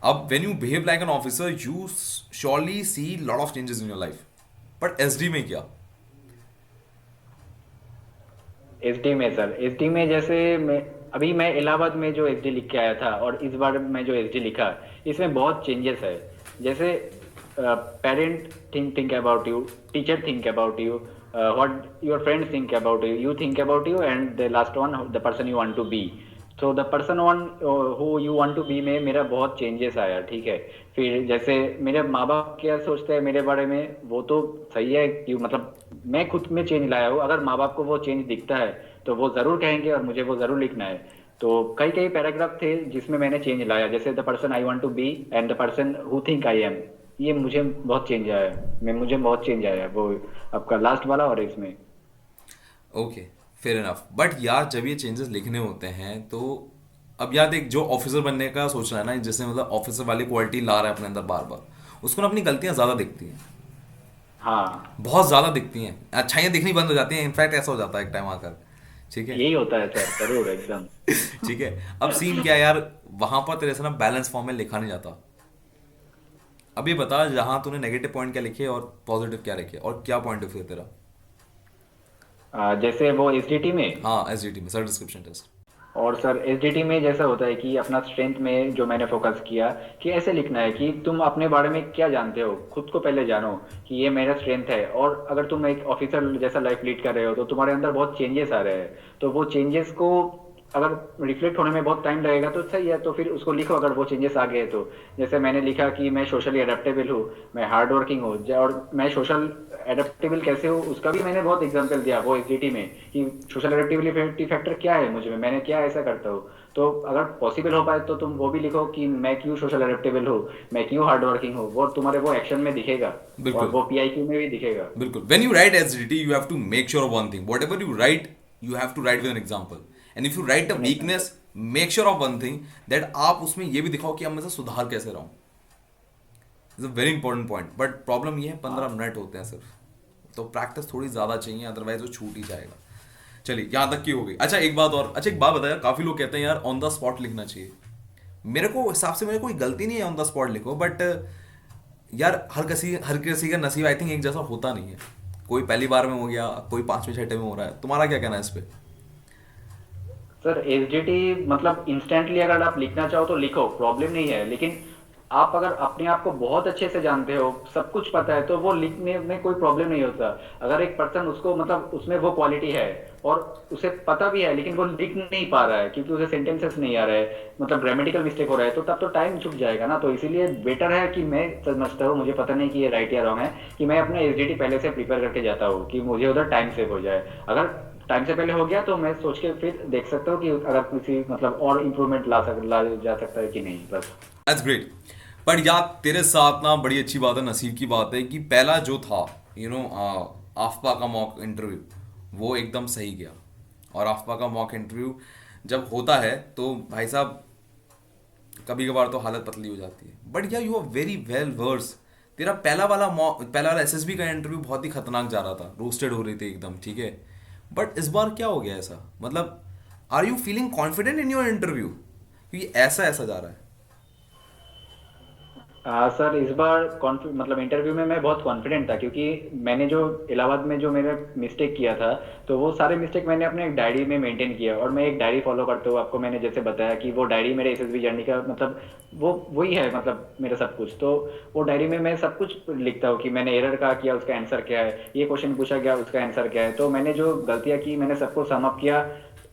अब when you behave like an officer you surely see lot of changes in your life. But SD में क्या? एसडी में सर, एसडी में जैसे मैं इलाहाबाद में जो SD लिख के आया था और इस बार मैं जो एसडी लिखा, इसमें बहुत चेंजेस है। जैसे parent think about you, teacher think about you, what your friends think about you, you think about you, and the last one the person you want to be. तो the person one who you want to be में मेरा बहुत changes आया, ठीक है। फिर जैसे मेरे माँ बाप क्या सोचते हैं मेरे बारे में, वो तो सही है कि मतलब मैं खुद में चेंज लाया हूँ, अगर माँ बाप को वो चेंज दिखता है तो वो जरूर कहेंगे और मुझे वो जरूर लिखना है। तो कई कई पैराग्राफ थे जिसमें मैंने चेंज लाया, जैसे the person I want to be and the person who think I am. ये मुझे बहुत चेंज आया, मैं मुझे बहुत चेंज आया वो आपका लास्ट वाला और इसमें। Okay, fair enough. बट यार जब ये चेंजेस लिखने होते हैं तो अब यार देख, जो ऑफिसर बनने का सोच रहा है ना, जैसे मतलब ऑफिसर वाली क्वालिटी ला रहा है अपने अंदर बार बार, उसको ना अपनी गलतियां ज्यादा दिखती हैं। हाँ, बहुत ज्यादा दिखती हैं, अच्छाइयाँ दिखनी बंद हो जाती हैं। इनफैक्ट ऐसा हो जाता है एक टाइम आकर। ठीक है। यही होता है सर, जरूर एकदम। ठीक है। अब सीन क्या है यार, वहां पर तेरे से ना बैलेंस फॉर्म में लिखा नहीं जाता। अब ये बता, जहां तूने नेगेटिव पॉइंट क्या लिखे और पॉजिटिव क्या लिखे, और क्या पॉइंट ऑफ व्यू है तेरा? जैसे वो एसडीटी में। हाँ, एसडीटी में सर डिस्क्रिप्शन टेस्ट। और सर एसडीटी में जैसा होता है कि अपना स्ट्रेंथ में जो मैंने फोकस किया कि ऐसे लिखना है कि तुम अपने बारे में क्या जानते हो, खुद को पहले जानो कि ये मेरा स्ट्रेंथ है। और अगर तुम एक ऑफिसर जैसा लाइफ लीड कर रहे हो तो तुम्हारे अंदर बहुत चेंजेस आ रहे हैं, तो वो चेंजेस को अगर रिफ्लेक्ट होने में बहुत टाइम लगेगा तो सही है, तो फिर उसको लिखो अगर वो चेंजेस आ गए तो। जैसे मैंने लिखा कि मैं सोशली अडेप्टेबल हूँ, मैं हार्ड वर्किंग हूँ, और मैं सोशल एडेप्टेबल कैसे हूँ उसका भी मैंने बहुत एग्जांपल दिया वो एसडीटी में, कि सोशल एडेप्टेबिलिटी फैक्टर क्या है मुझे में, मैंने क्या ऐसा करता हूँ। तो अगर पॉसिबल हो पाए तो तुम वो भी लिखो कि मैं क्यों सोशल एडेप्टेबल हूँ, मैं क्यों हार्ड वर्किंग हूँ, वो तुम्हारे वो एक्शन में दिखेगा, और बिल्कुल वो पीआईक्यू में भी दिखेगा। बिल्कुल। When you write SDT you have to make sure of one thing, whatever you write you have to write with an example. And if you write a with example. Weakness, make sure of one thing, that आप उसमें ये भी दिखाओ कि अब मैं से सुधार कैसे रहा हूँ। Is a very important point. But problem ये है 15 मिनट होते हैं सिर्फ, तो प्रैक्टिस थोड़ी ज़्यादा चाहिए, अदरवाइज वो छूट ही जाएगा। चलिए यहाँ तक की हो गई। अच्छा एक बात और, अच्छा एक बात बताया, काफ़ी लोग कहते हैं यार ऑन द स्पॉट लिखना चाहिए। मेरे को हिसाब से मेरे कोई गलती नहीं है ऑन द स्पॉट लिखो, बट यार हर किसी का नसीब आई थिंक एक जैसा होता नहीं है। कोई पहली बार में हो गया, कोई पांचवें छठे में हो रहा है। तुम्हारा क्या कहना है इस पे? सर एसडीटी मतलब इंस्टेंटली अगर आप लिखना चाहो तो लिखो, प्रॉब्लम नहीं है, लेकिन आप अगर अपने आप को बहुत अच्छे से जानते हो, सब कुछ पता है, तो वो लिखने में कोई प्रॉब्लम नहीं होता। अगर एक पर्सन उसको मतलब उसमें वो क्वालिटी है और उसे पता भी है लेकिन वो लिख नहीं पा रहा है क्योंकि उसे सेंटेंसेस नहीं आ रहा है, मतलब ग्रामेटिकल मिस्टेक हो रहा है, तो तब तो टाइम चुक जाएगा ना। तो इसीलिए बेटर है कि मैं समझता हूँ, मुझे पता नहीं कि ये राइट या रॉन्ग है, कि मैं अपना एसडीटी पहले से प्रिपेयर करके जाता हूँ कि मुझे उधर टाइम सेव हो जाए। अगर टाइम से पहले हो गया तो मैं सोच के फिर देख सकता हूँ कि अगर किसी मतलब और इम्प्रूवमेंट ला जा सकता है कि नहीं, बस। That's great. पर यार तेरे साथ ना बड़ी अच्छी बात है, नसीब की बात है कि पहला जो था आफ्पा का मॉक इंटरव्यू, वो एकदम सही गया। और आफ्पा का मॉक इंटरव्यू जब होता है तो भाई साहब कभी कभार तो हालत पतली हो जाती है, बट या you are very well versed. तेरा पहला वाला एसएसबी का इंटरव्यू बहुत ही खतरनाक जा रहा था, रोस्टेड हो रही थी एकदम, ठीक है। बट इस बार क्या हो गया ऐसा, मतलब are you feeling confident in your interview, क्योंकि ऐसा ऐसा जा रहा है। सर इस बार मतलब इंटरव्यू में मैं बहुत कॉन्फिडेंट था, क्योंकि मैंने जो इलाहाबाद में जो मैंने मिस्टेक किया था, तो वो सारे मिस्टेक मैंने अपने एक डायरी में मेंटेन किया, और मैं एक डायरी फॉलो करता हूँ। आपको मैंने जैसे बताया कि वो डायरी मेरे एसएसबी जर्नी का मतलब वो वही है, मतलब मेरा सब कुछ। तो वो डायरी में मैं सब कुछ लिखता हूँ कि मैंने एरर कहा किया, उसका आंसर क्या है, ये क्वेश्चन पूछा गया, उसका आंसर क्या है। तो मैंने जो गलतियाँ की मैंने सबको सम अप किया।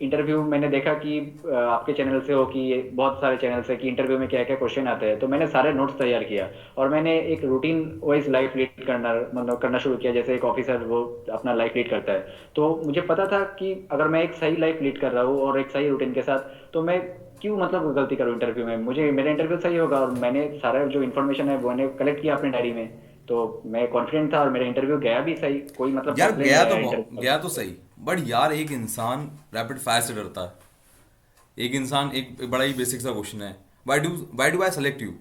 इंटरव्यू मैंने देखा कि आपके चैनल से हो कि ये बहुत सारे चैनल से कि इंटरव्यू में क्या क्या क्वेश्चन आते हैं, तो मैंने सारे नोट्स तैयार किया। और मैंने एक रूटीन वाइज लाइफ लीड करना मतलब करना शुरू किया, जैसे एक ऑफिसर वो अपना लाइफ लीड करता है। तो मुझे पता था कि अगर मैं एक सही लाइफ लीड कर रहा हूँ और एक सही रूटीन के साथ, तो मैं क्यों मतलब गलती करूँ इंटरव्यू में, मुझे मेरा इंटरव्यू सही होगा। और मैंने सारा जो इन्फॉर्मेशन है वो मैंने कलेक्ट किया अपने डायरी में। तो मैं कॉन्फिडेंट था और मेरा इंटरव्यू गया भी सही, कोई मतलब यार कंप्लेन नहीं आया गया इंटरव्यू। तो सही, बट यार एक इंसान रैपिड फायर से डरता है। एक इंसान एक बड़ा ही बेसिक सा क्वेश्चन है, why do I select you,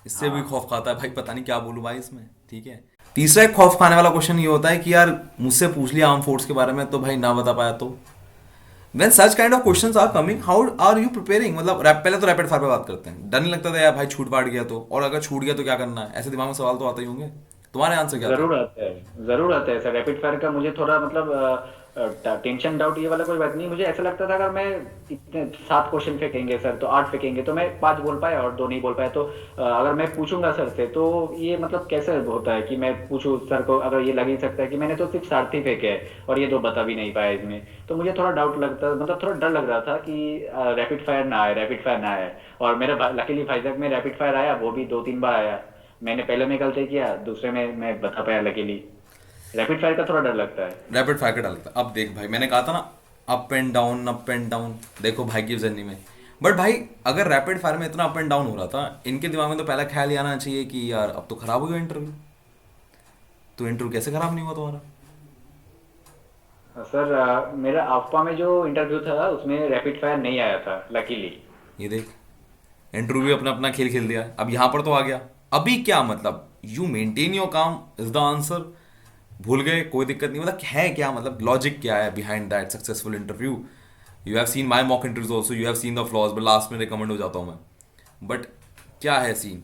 इससे भी हाँ खौफ खाता है भाई, पता नहीं क्या बोलूं भाई इसमें, ठीक है। तीसरा एक खौफ खाने वाला क्वेश्चन ये होता है कि यार मुझसे पूछ लिया आर्म फोर्स के बारे में तो भाई ना बता पाया तो। When such kind of questions are coming, how are you preparing, मतलब पहले तो रैपिड फायर पे बात करते हैं। डर नहीं लगता था यार भाई छूट पाट गया तो, और अगर छूट गया तो क्या करना है, ऐसे दिमाग में सवाल तो आते ही होंगे। तुम्हारे आंसर क्या थे? जरूर आता है, जरूर आता है सर। रैपिड फायर का मुझे थोड़ा मतलब टेंशन डाउट ये वाला कोई बात नहीं। मुझे ऐसा लगता था अगर मैं इतने 7 क्वेश्चन फेंकेंगे सर तो 8 फेंकेंगे, तो मैं 5 बोल पाया और 2 नहीं बोल पाया, तो अगर मैं पूछूंगा सर से तो ये मतलब कैसे होता है कि मैं पूछूं सर को, अगर ये लग ही सकता है कि मैंने तो सिर्फ 7 ही फेंके हैं और ये 2 बता भी नहीं पाया इसमें। तो मुझे थोड़ा डाउट लगता, मतलब थोड़ा डर लग रहा था कि रैपिड फायर ना आए, रैपिड फायर ना आए। और मेरा लकीली भाईजैक में रैपिड फायर आया, वो भी 2-3 बार आया। मैंने पहले में गलती किया, दूसरे में मैं बता पाया लकीली। रैपिड फायर का थोड़ा डर लगता है। रैपिड फायर का डालता, अब देख भाई मैंने कहा था ना, up and down up and down, देखो भाई की जर्नी में। बट भाई अगर रैपिड फायर में इतना अप एंड डाउन हो रहा था, इनके दिमाग में तो पहला ख्याल ये आना चाहिए कि यार अब तो खराब हो गया इंटरव्यू। तो इंटरव्यू कैसे खराब नहीं हुआ तुम्हारा? सर मेरा आफ्पा में जो इंटरव्यू था उसमें रैपिड फायर नहीं आया था लकीली। ये देख, इंटरव्यू अपना अपना खेल खेल दिया, अब यहाँ पर तो आ गया। अभी क्या मतलब, यू मेंटेन योर काम इज द आंसर। भूल गए कोई दिक्कत नहीं, मतलब है क्या, मतलब लॉजिक क्या है behind that successful interview. You have seen my mock interviews also, you have seen the flaws, but last में रिकमेंड हो जाता हूँ मैं। बट क्या है सीन?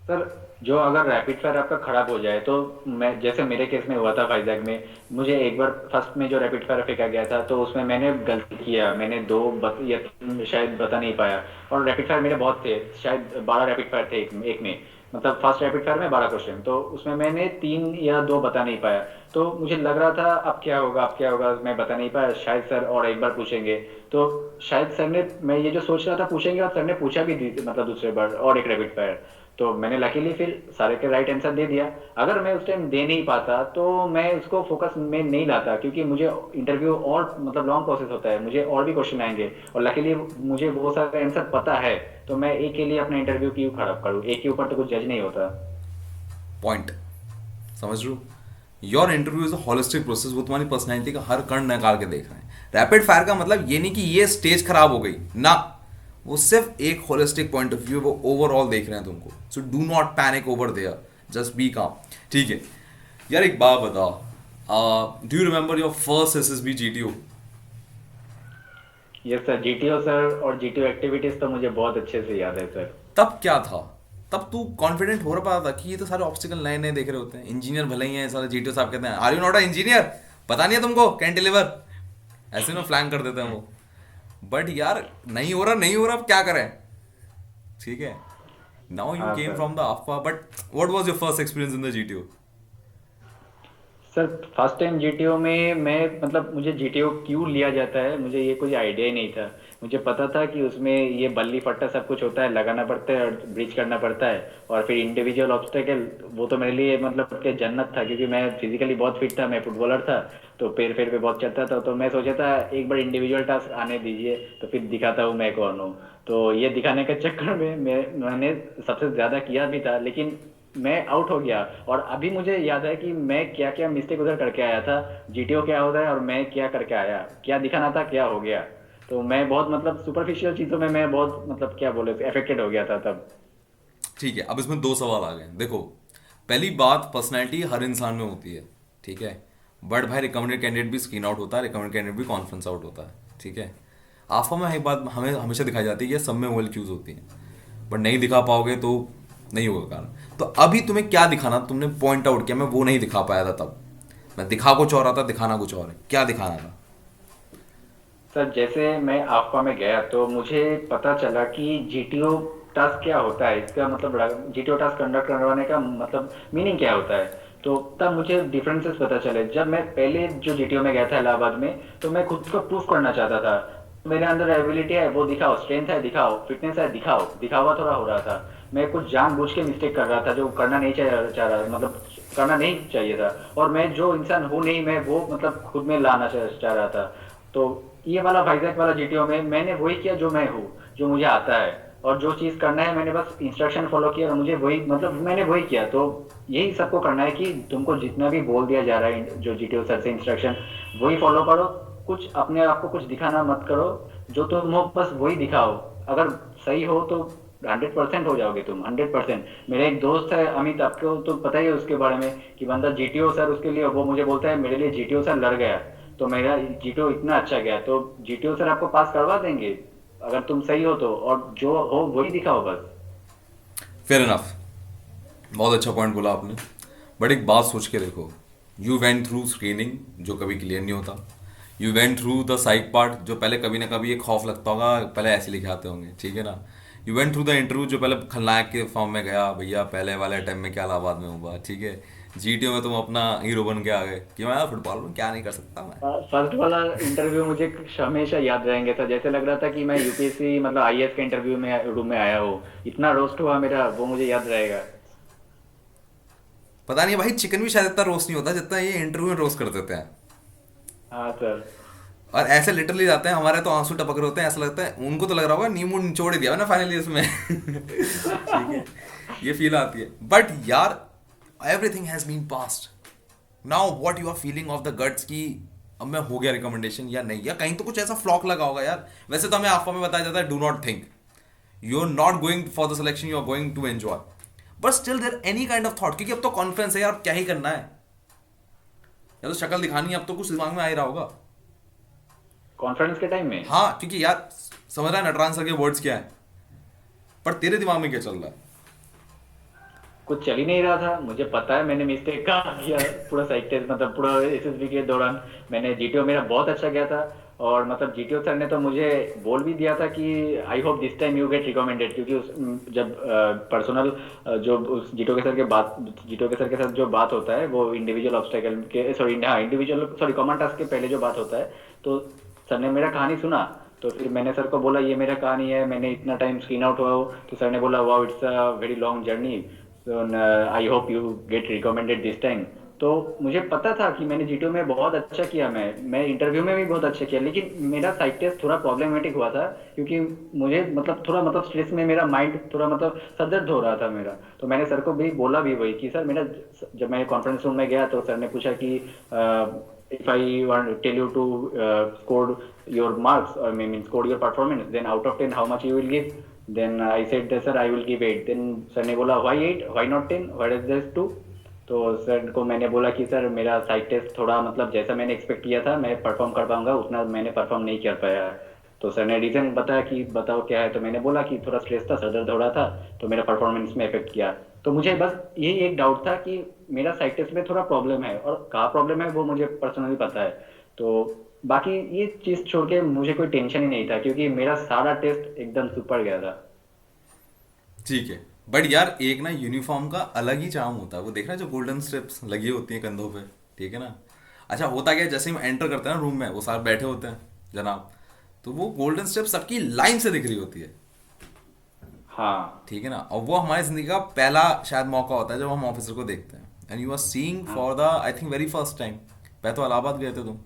सर जो अगर रैपिड फायर आपका खराब हो जाए, तो मैं जैसे मेरे केस में हुआ था वाइजैक में, मुझे एक बार फर्स्ट में जो रैपिड फायर फेंका गया था तो उसमें मैंने गलती किया, मैंने या 3 शायद बता नहीं पाया। और रैपिड फायर मेरे बहुत थे, शायद 12 रैपिड फायर थे एक में, मतलब फर्स्ट रैपिड फायर में 12 क्वेश्चन, तो उसमें मैंने 3 या 2 बता नहीं पाया। तो मुझे लग रहा था अब क्या होगा, अब क्या होगा, मैं बता नहीं पाया, शायद सर और एक बार पूछेंगे। तो शायद सर ने, मैं ये जो सोच रहा था पूछेंगे, और सर ने पूछा भी मतलब दूसरे बार और एक रैपिड फायर। तो मैंने लकीली फिर सारे के राइट आंसर दे दिया। अगर मैं उस टाइम दे नहीं पाता तो मैं उसको फोकस में नहीं लाता, क्योंकि मुझे इंटरव्यू और मतलब लॉन्ग प्रोसेस होता है, मुझे और भी क्वेश्चन आएंगे, और लकीली मुझे वो सारे आंसर पता है। तो मैं एक के लिए अपना इंटरव्यू क्यों खराब करूँ, एक के ऊपर तो कुछ जज नहीं होता। पॉइंट समझ लो, your interview is a holistic process, वो तुम्हारी पर्सनैलिटी का हर कण निकाल के देख रहे हैं। रैपिड फायर का मतलब ये नहीं कि ये स्टेज खराब हो गई ना, वो सिर्फ एक होलिस्टिक पॉइंट ऑफ व्यू, वो ओवरऑल देख रहे हैं तुमको। So do not panic over there, just be calm, ठीक है। यार एक बात बताओ, do you remember your first SSB GTO? Yes sir, GTO sir, और जीटीओ एक्टिविटीज तो मुझे बहुत अच्छे से याद है सर। तब क्या था? तब तू कॉन्फिडेंट हो रहा था कि ये तो सारे ऑब्स्टिकल नए नए देख रहे होते हैं, इंजीनियर भले ही हैं सारे, जीटीओ साहब कहते हैं are you not a engineer, पता नहीं है तुमको कैन डिलीवर, ऐसे में फ्लैंक कर देते हैं वो। बट यार नहीं हो रहा, नहीं हो रहा, अब क्या करें? ठीक है, नाउ यू हाँ केम सर। फ्रॉम द अफवाह, but what was your first experience in the GTO? Sir first time GTO में मैं, मतलब मुझे जीटीओ क्यों लिया जाता है मुझे ये कोई आइडिया ही नहीं था। मुझे पता था कि उसमें ये बल्ली फट्टा सब कुछ होता है, लगाना पड़ता है और ब्रिज करना पड़ता है, और फिर इंडिविजुअल ऑब्स्टेकल, वो तो मेरे लिए मतलब कि जन्नत था, क्योंकि मैं फिजिकली बहुत फिट था, मैं फुटबॉलर था, तो पैर पैर पे बहुत चलता था, तो मैं सोचा था एक बार इंडिविजुअल टास्क आने दीजिए तो फिर दिखाता हूँ मैं कौन हूँ। तो ये दिखाने के चक्कर में मैंने सबसे ज़्यादा किया भी था, लेकिन मैं आउट हो गया। और अभी मुझे याद है कि मैं क्या क्या मिस्टेक उधर करके आया था, जीटीओ क्या होता है और मैं क्या करके आया, क्या दिखाना था क्या हो गया। तो मैं बहुत मतलब सुपरफिशियल चीज़ों में मैं बहुत मतलब क्या बोले अफेक्टेड हो गया था तब। ठीक है, अब इसमें दो सवाल आ गए, देखो। पहली बात, पर्सनैलिटी हर इंसान में होती है, ठीक है। बट भाई रिकमेंडेड कैंडिडेट भी स्क्रीन आउट होता है, रिकमेंडेड कैंडिडेट भी कॉन्फ्रेंस आउट होता है, ठीक है। आफा में एक बात हमें हमेशा दिखाई जाती है कि सब में वर्ल्ड क्यूज होती है, बट नहीं दिखा पाओगे तो नहीं होगा कारण। तो अभी तुम्हें क्या दिखाना, तुमने पॉइंट आउट किया मैं वो नहीं दिखा पाया था तब, मैं दिखा कुछ और रहा था, दिखाना कुछ और है, क्या दिखाना था? सर जैसे मैं आपा में गया तो मुझे पता चला कि जीटीओ टास्क क्या होता है, इसका मतलब जीटीओ टास्क कंडक्ट करवाने का मतलब मीनिंग क्या होता है। तो तब मुझे डिफरेंसेस पता चले। जब मैं पहले जो जीटीओ में गया था इलाहाबाद में, तो मैं खुद को प्रूफ करना चाहता था, मेरे अंदर एबिलिटी है वो दिखाओ, स्ट्रेंथ है दिखाओ, फिटनेस है दिखाओ, दिखावा थोड़ा हो रहा था। मैं कुछ जानबूझ के मिस्टेक कर रहा था जो करना नहीं चाह रहा, मतलब करना नहीं चाहिए था। और मैं जो इंसान हूँ नहीं, मैं वो मतलब खुद में लाना चाह रहा था। तो ये वाला वाइजैक वाला जीटीओ में मैंने वही किया जो मैं हूँ, जो मुझे आता है, और जो चीज़ करना है मैंने बस इंस्ट्रक्शन फॉलो किया और मुझे वही मतलब मैंने वही किया। तो यही सबको करना है कि तुमको जितना भी बोल दिया जा रहा है जो जीटीओ सर से इंस्ट्रक्शन, वही फॉलो करो। कुछ अपने आप को कुछ दिखाना मत करो, जो तुम हो बस वही दिखाओ। अगर सही हो तो 100% हो जाओगे तुम, 100%। मेरा एक दोस्त है अमित, आपको तो पता ही है उसके बारे में, कि बंदा जीटीओ सर उसके लिए, वो मुझे बोलता है मेरे लिए जीटीओ सर लड़ गया, तो मेरा जीटीओ इतना अच्छा गया। तो जीटीओ सर आपको पास करवा देंगे अगर तुम सही हो तो, और जो हो वही दिखाओ बस। फेयर इनफ, बहुत अच्छा पॉइंट बोला आपने। बट एक बात सोच के देखो, यू वेंट थ्रू स्क्रीनिंग जो कभी क्लियर नहीं होता, you went through the psych part जो पहले कभी ना कभी एक खौफ लगता होगा, पहले ऐसे लिखे आते होंगे, ठीक है ना। You went through the interview जो पहले खलनायक के फॉर्म में गया, भैया पहले वाले अटेम्प्ट में क्या इलाहाबाद में हुआ, ठीक है। जीटीओ में तुम अपना हीरो बन के आ गए कि मैं फुटबॉल में क्या नहीं कर सकता मैं। फर्स्ट वाला इंटरव्यू मुझे हमेशा याद रहेंगे सर, जैसे लग रहा था कि मैं यूपीएससी मतलब आईएएस के इंटरव्यू में रूम में आया हूँ। इतना रोस्ट हुआ मेरा, वो मुझे याद रहेगा। पता नहीं भाई, चिकन भी शायद इतना रोस्ट नहीं होता जितना ये इंटरव्यू में रोस्ट कर देते हैं। हाँ सर। और ऐसे लिटरली जाते हैं, हमारे तो आंसू टपक रहे होते हैं, ऐसा लगता है उनको तो लग रहा होगा नींबू निचोड़ ही दिया ना फाइनली इसमें। ठीक है, ये फील आती है। बट यार everything has been passed, now what you are feeling of the guts की अब मैं हो गया रिकमेंडेशन या नहीं, या कहीं तो कुछ ऐसा फ्लॉक लगा होगा यार। वैसे तो हमें आपको में बताया जाता है do not think, you are not going for the selection, you are going to enjoy, but still there any kind of thought, क्योंकि अब तो कॉन्फ्रेंस है यार, क्या ही करना है, या तो शक्ल दिखानी है, अब तो कुछ दिमाग में आ ही रहा होगा। कॉन्फ्रेंस के टाइम में हाँ क्योंकि यार समझ रहा है नटरान सर के वर्ड्स क्या है, पर तेरे दिमाग में क्या चल रहा है? कुछ चल ही नहीं रहा था। मुझे पता है मैंने मिस्टेक कहाँ किया। पूरा साइक टेस्ट मतलब पूरा एसएसबी के दौरान मैंने जीटीओ मेरा बहुत अच्छा गया था। और मतलब जीटीओ सर ने तो मुझे बोल भी दिया था कि I hope this time you get recommended, क्योंकि जब पर्सनल जो उस जीटो के सर के साथ जो बात होता है वो इंडिविजुअल ऑब्स्टेकल के, सॉरी हाँ इंडिविजुअल सॉरी कॉमन टास्क के पहले जो बात होता है, तो सर ने मेरा कहानी सुना। तो फिर मैंने सर को बोला ये मेरा कहानी है, मैंने इतना टाइम स्क्रीन आउट हुआ हूँ। तो सर ने बोला wow it's a very long journey, so I hope you get recommended this time. तो मुझे पता था कि मैंने जीटीओ में बहुत अच्छा किया, मैं इंटरव्यू में भी बहुत अच्छा किया, लेकिन मेरा साइक टेस्ट थोड़ा प्रॉब्लमेटिक हुआ था, क्योंकि मुझे मतलब थोड़ा मतलब स्ट्रेस में मेरा माइंड थोड़ा मतलब सर दर्द हो रहा था मेरा। तो मैंने सर को भी बोला भी वही कि सर मेरा, जब मैं कॉन्फ्रेंस रूम में गया तो सर ने पूछा कि if I want to tell you to score your marks or I mean score your performance, then out of 10 how much you will give? Then I said sir I will give 8. Then sir ने बोला why 8, why not 10, why is this 2? तो sir को मैंने बोला कि sir मेरा side test थोड़ा मतलब जैसा मैंने एक्सपेक्ट किया था मैं परफॉर्म कर पाऊंगा, उतना मैंने परफॉर्म नहीं कर पाया। तो सर ने रीज़न बताया कि बताओ क्या है, तो मैंने बोला कि थोड़ा स्ट्रेस था, सर दर्द हो रहा था, तो मेरा परफॉर्मेंस में इफेक्ट किया। तो मुझे बस यही एक डाउट था कि मेरा साइड टेस्ट में थोड़ा प्रॉब्लम है, और कहाँ प्रॉब्लम है वो मुझे पर्सनली पता है। तो बाकी ये चीज़ छोड़ के मुझे कोई टेंशन ही नहीं था, क्योंकि मेरा सारा टेस्ट एकदम सुपर गया था। ठीक है, बट यार एक ना यूनिफॉर्म का अलग ही चार्म होता है, वो देख रहा है जो गोल्डन स्ट्रिप्स लगी होती हैं कंधों पे, ठीक है ना। अच्छा होता क्या है, जैसे ही हम एंटर करते हैं ना रूम में, वो सारे बैठे होते हैं जनाब, तो वो गोल्डन स्ट्रिप सबकी लाइन से दिख रही होती है, हाँ ठीक है ना। और वो हमारी जिंदगी का पहला शायद मौका होता है जब हम ऑफिसर को देखते हैं, एंड यू आर सीइंग हाँ। For the I think very first time. मैं तो इलाहाबाद गए थे तुम,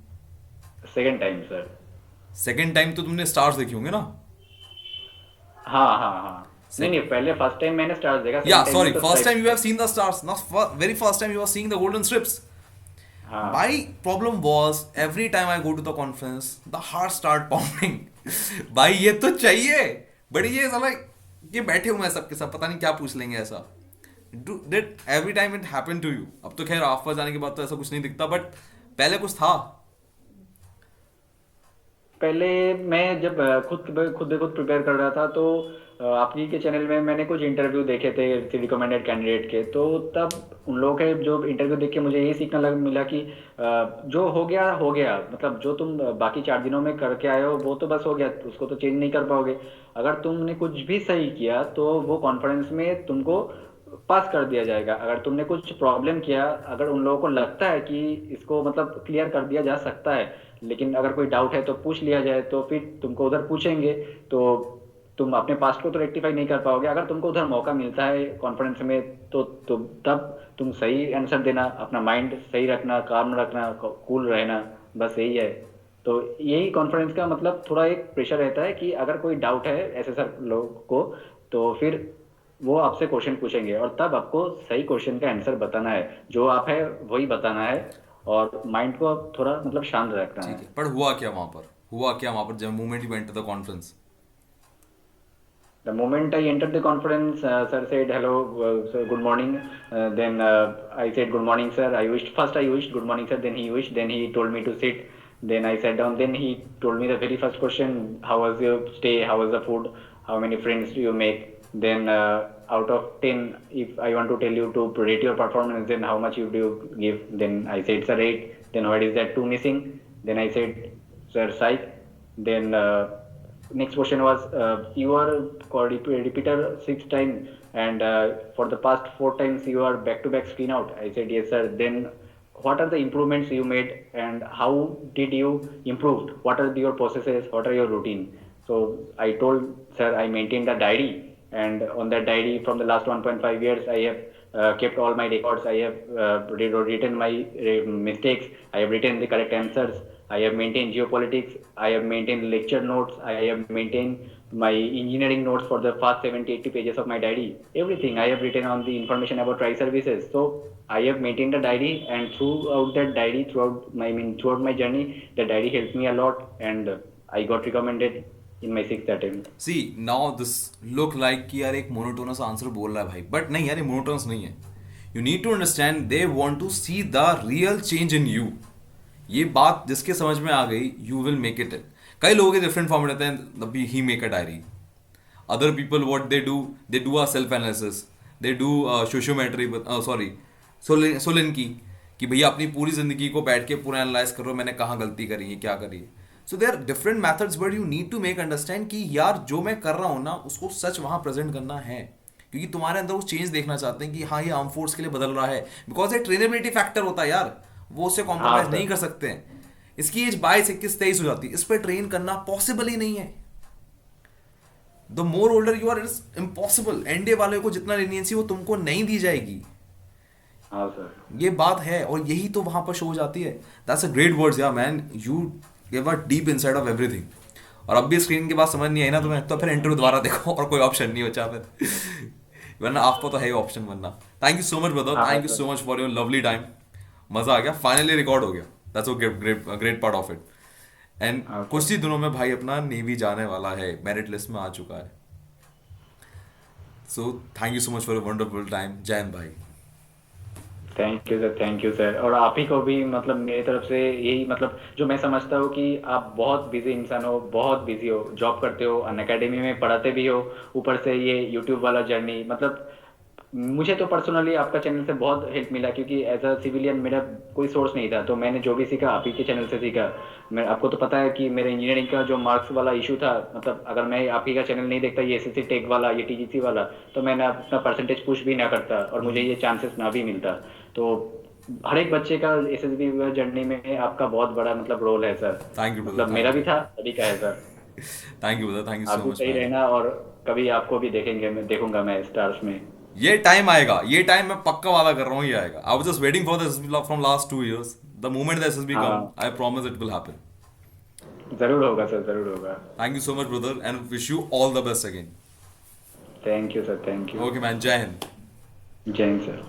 second time sir. Second time तो तुमने स्टार्स देखी होंगे ना। हाँ हाँ हाँ। नहीं नहीं, पहले फर्स्ट टाइम मैंने स्टार्स देखा, या सेकंड टाइम सॉरी, में तो first time stripes you have थे। Seen the stars, not very first time you are seeing the golden stripes. हाँ। My problem was every time I go to the conference, the heart start pounding. भाई ये तो चाहिए, but ये साला ये बैठे हुए हैं सबके सब, पता नहीं क्या पूछ लेंगे ऐसा। Did every time it happen to you? अब तो खैर ऑफ पर जाने के बाद तो ऐसा कुछ नहीं दिखता, बट पहले कुछ था। पहले मैं जब खुद ब खुद प्रिपेयर कर रहा था, तो आप ही के चैनल में मैंने कुछ इंटरव्यू देखे थे रिकमेंडेड कैंडिडेट के, तो तब उन लोगों के जो इंटरव्यू देख के मुझे यही सीखना मिला कि जो हो गया, मतलब जो तुम बाकी 4 दिनों में करके आए हो वो तो बस हो गया, उसको तो चेंज नहीं कर पाओगे। अगर तुमने कुछ भी सही किया तो वो कॉन्फ्रेंस में तुमको पास कर दिया जाएगा। अगर तुमने कुछ प्रॉब्लम किया, अगर उन लोगों को लगता है कि इसको मतलब क्लियर कर दिया जा सकता है, लेकिन अगर कोई डाउट है तो पूछ लिया जाए, तो फिर तुमको उधर पूछेंगे, तो तुम अपने पास्ट को तो रेक्टिफाई नहीं कर पाओगे। अगर तुमको उधर मौका मिलता है कॉन्फ्रेंस में, तो तब तुम सही आंसर देना, अपना माइंड सही रखना, काम रखना, कूल रहना, बस यही है। तो यही कॉन्फ्रेंस का मतलब थोड़ा एक प्रेशर रहता है कि अगर कोई डाउट है ऐसे सर लोग को, तो फिर वो आपसे क्वेश्चन पूछेंगे, और तब आपको सही क्वेश्चन का आंसर बताना है, जो आप है वही बताना है, और माइंड को थोड़ा मतलब शांत रखना ठीक है। है, पर हुआ क्या वहां पर, हुआ क्या वहां पर जब मूवमेंट ही went to the conference. The moment I entered the conference, sir said hello, sir, good morning. Then I said good morning, sir. I wished first I wished good morning, sir. Then he wished. Then he told me to sit. Then I sat down. Then he told me the very first question: how was your stay? How was the food? How many friends do you make? Then out of 10, if I want to tell you to rate your performance, then how much you do you give? Then I said sir 8. Then what is that 2 missing? Then I said sir psych. Then next question was you are called repeater 6 times, and for the past 4 times you are back to back screen out. I said yes sir. Then what are the improvements you made, and how did you improved? What are your processes? What are your routine? So I told sir I maintained a diary, and on that diary from the last 1.5 years I have kept all my records. I have written my mistakes. I have written the correct answers. I have maintained geopolitics. I have maintained lecture notes. I have maintained my engineering notes for the first 70, 80 pages of my diary. Everything I have written on the information about tri services. So I have maintained a diary, and throughout that diary, throughout my journey, the diary helped me a lot, and I got recommended in my sixth attempt. See now this look like कि यार एक monotonous answer बोल रहा है भाई, but नहीं यार ये मोनोटोनस नहीं है। You need to understand they want to see the real change in you. ये बात जिसके समझ में आ गई, यू विल मेक इट। कई लोगों के डिफरेंट फॉर्म रहते हैं, he make a diary. Other people what they do a self analysis, they do sociometry, sorry सोलिन की, कि भैया अपनी पूरी जिंदगी को बैठ के पूरा एनालाइज करो, मैंने कहाँ गलती करी है, क्या करी है। So there are different methods, but you need to make understand कि यार जो मैं कर रहा हूँ ना उसको सच वहां प्रेजेंट करना है, क्योंकि तुम्हारे अंदर वो चेंज देखना चाहते हैं कि हाँ ये आर्म फोर्स के लिए बदल रहा है, बिकॉज ये ट्रेनेबिलिटी फैक्टर होता है यार, वो उससे हाँ कॉम्प्रोमाइज नहीं सर। कर सकते हैं। इसकी एज 22, 21, 23 हो जाती है, इस पर ट्रेन करना पॉसिबल ही नहीं है। The more older you are it's impossible. NDA वाले को जितना लीनियंसी वो तुमको नहीं दी जाएगी, हाँ सर। ये बात है, और यही तो वहां पर शो हो जाती है। दैट्स अ ग्रेट वर्ड्स यार man, you give a deep inside of everything. और अब भी स्क्रीन के बाद समझ नहीं आई ना तुम्हें, तो फिर इंटरव्यू दोबारा देखो, और कोई ऑप्शन नहीं बचा फिर। वरना आपको तो है ही ऑप्शन वरना। Thank you so much brother, हाँ thank you sir. So much for your lovely time. मजा आ गया, फाइनली रिकॉर्ड हो गया। That's great great great part of it. And हाँ कुछ सर। ही दिनों में भाई अपना नेवी जाने वाला है, मेरिट लिस्ट में आ चुका है। So thank you so much for your wonderful time. जय हिंद भाई। थैंक यू सर, और आप ही को भी मतलब मेरी तरफ से यही मतलब जो मैं समझता हूँ कि आप बहुत बिजी इंसान हो, बहुत बिजी हो, जॉब करते हो, अन अकेडमी में पढ़ाते भी हो, ऊपर से ये यूट्यूब वाला जर्नी मतलब मुझे तो पर्सनली आपका चैनल से बहुत हेल्प मिला, क्योंकि एज अ सिविलियन मेरा कोई सोर्स नहीं था, तो मैंने जो भी सीखा आप ही के चैनल से सीखा। मैं आपको तो पता है कि मेरे इंजीनियरिंग का जो मार्क्स वाला इशू था, मतलब अगर मैं आप ही का चैनल नहीं देखता, ये एसएससी टेक वाला, ये टीजीसी वाला, तो मैं ना अपना परसेंटेज पुश भी ना करता और मुझे ये चांसेस ना भी मिलता। तो हर एक बच्चे का एसएसबी जर्नी में आपका बहुत बड़ा मतलब रोल है सर। थैंक यू ब्रदर, मतलब मेरा थैंक भी यू। था, सभी का है sir. Thank you brother, thank you आप सो भी मच सही मैन। रहना, और कभी आपको भी देखेंगे, मैं देखूंगा मैं स्टार्स में। ये टाइम आएगा, ये टाइम मैं पक्का वादा कर रहा हूँ, ये आएगा। I was just waiting for this from last 2 years। The moment the SSB come, हाँ, I promise it will happen. जरूर होगा सर, जरूर होगा। Thank you so much brother and wish you all the best again. Thank you sir, thank you. Okay man, जय हिंद। जय Hind sir.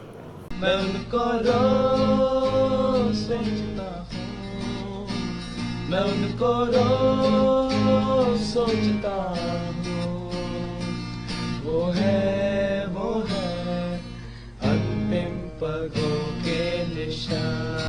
मैं उनको रोज सोचता हूँ, मैं उनको रोज सोचता हूँ। वो है अंतिम पगों के निशान।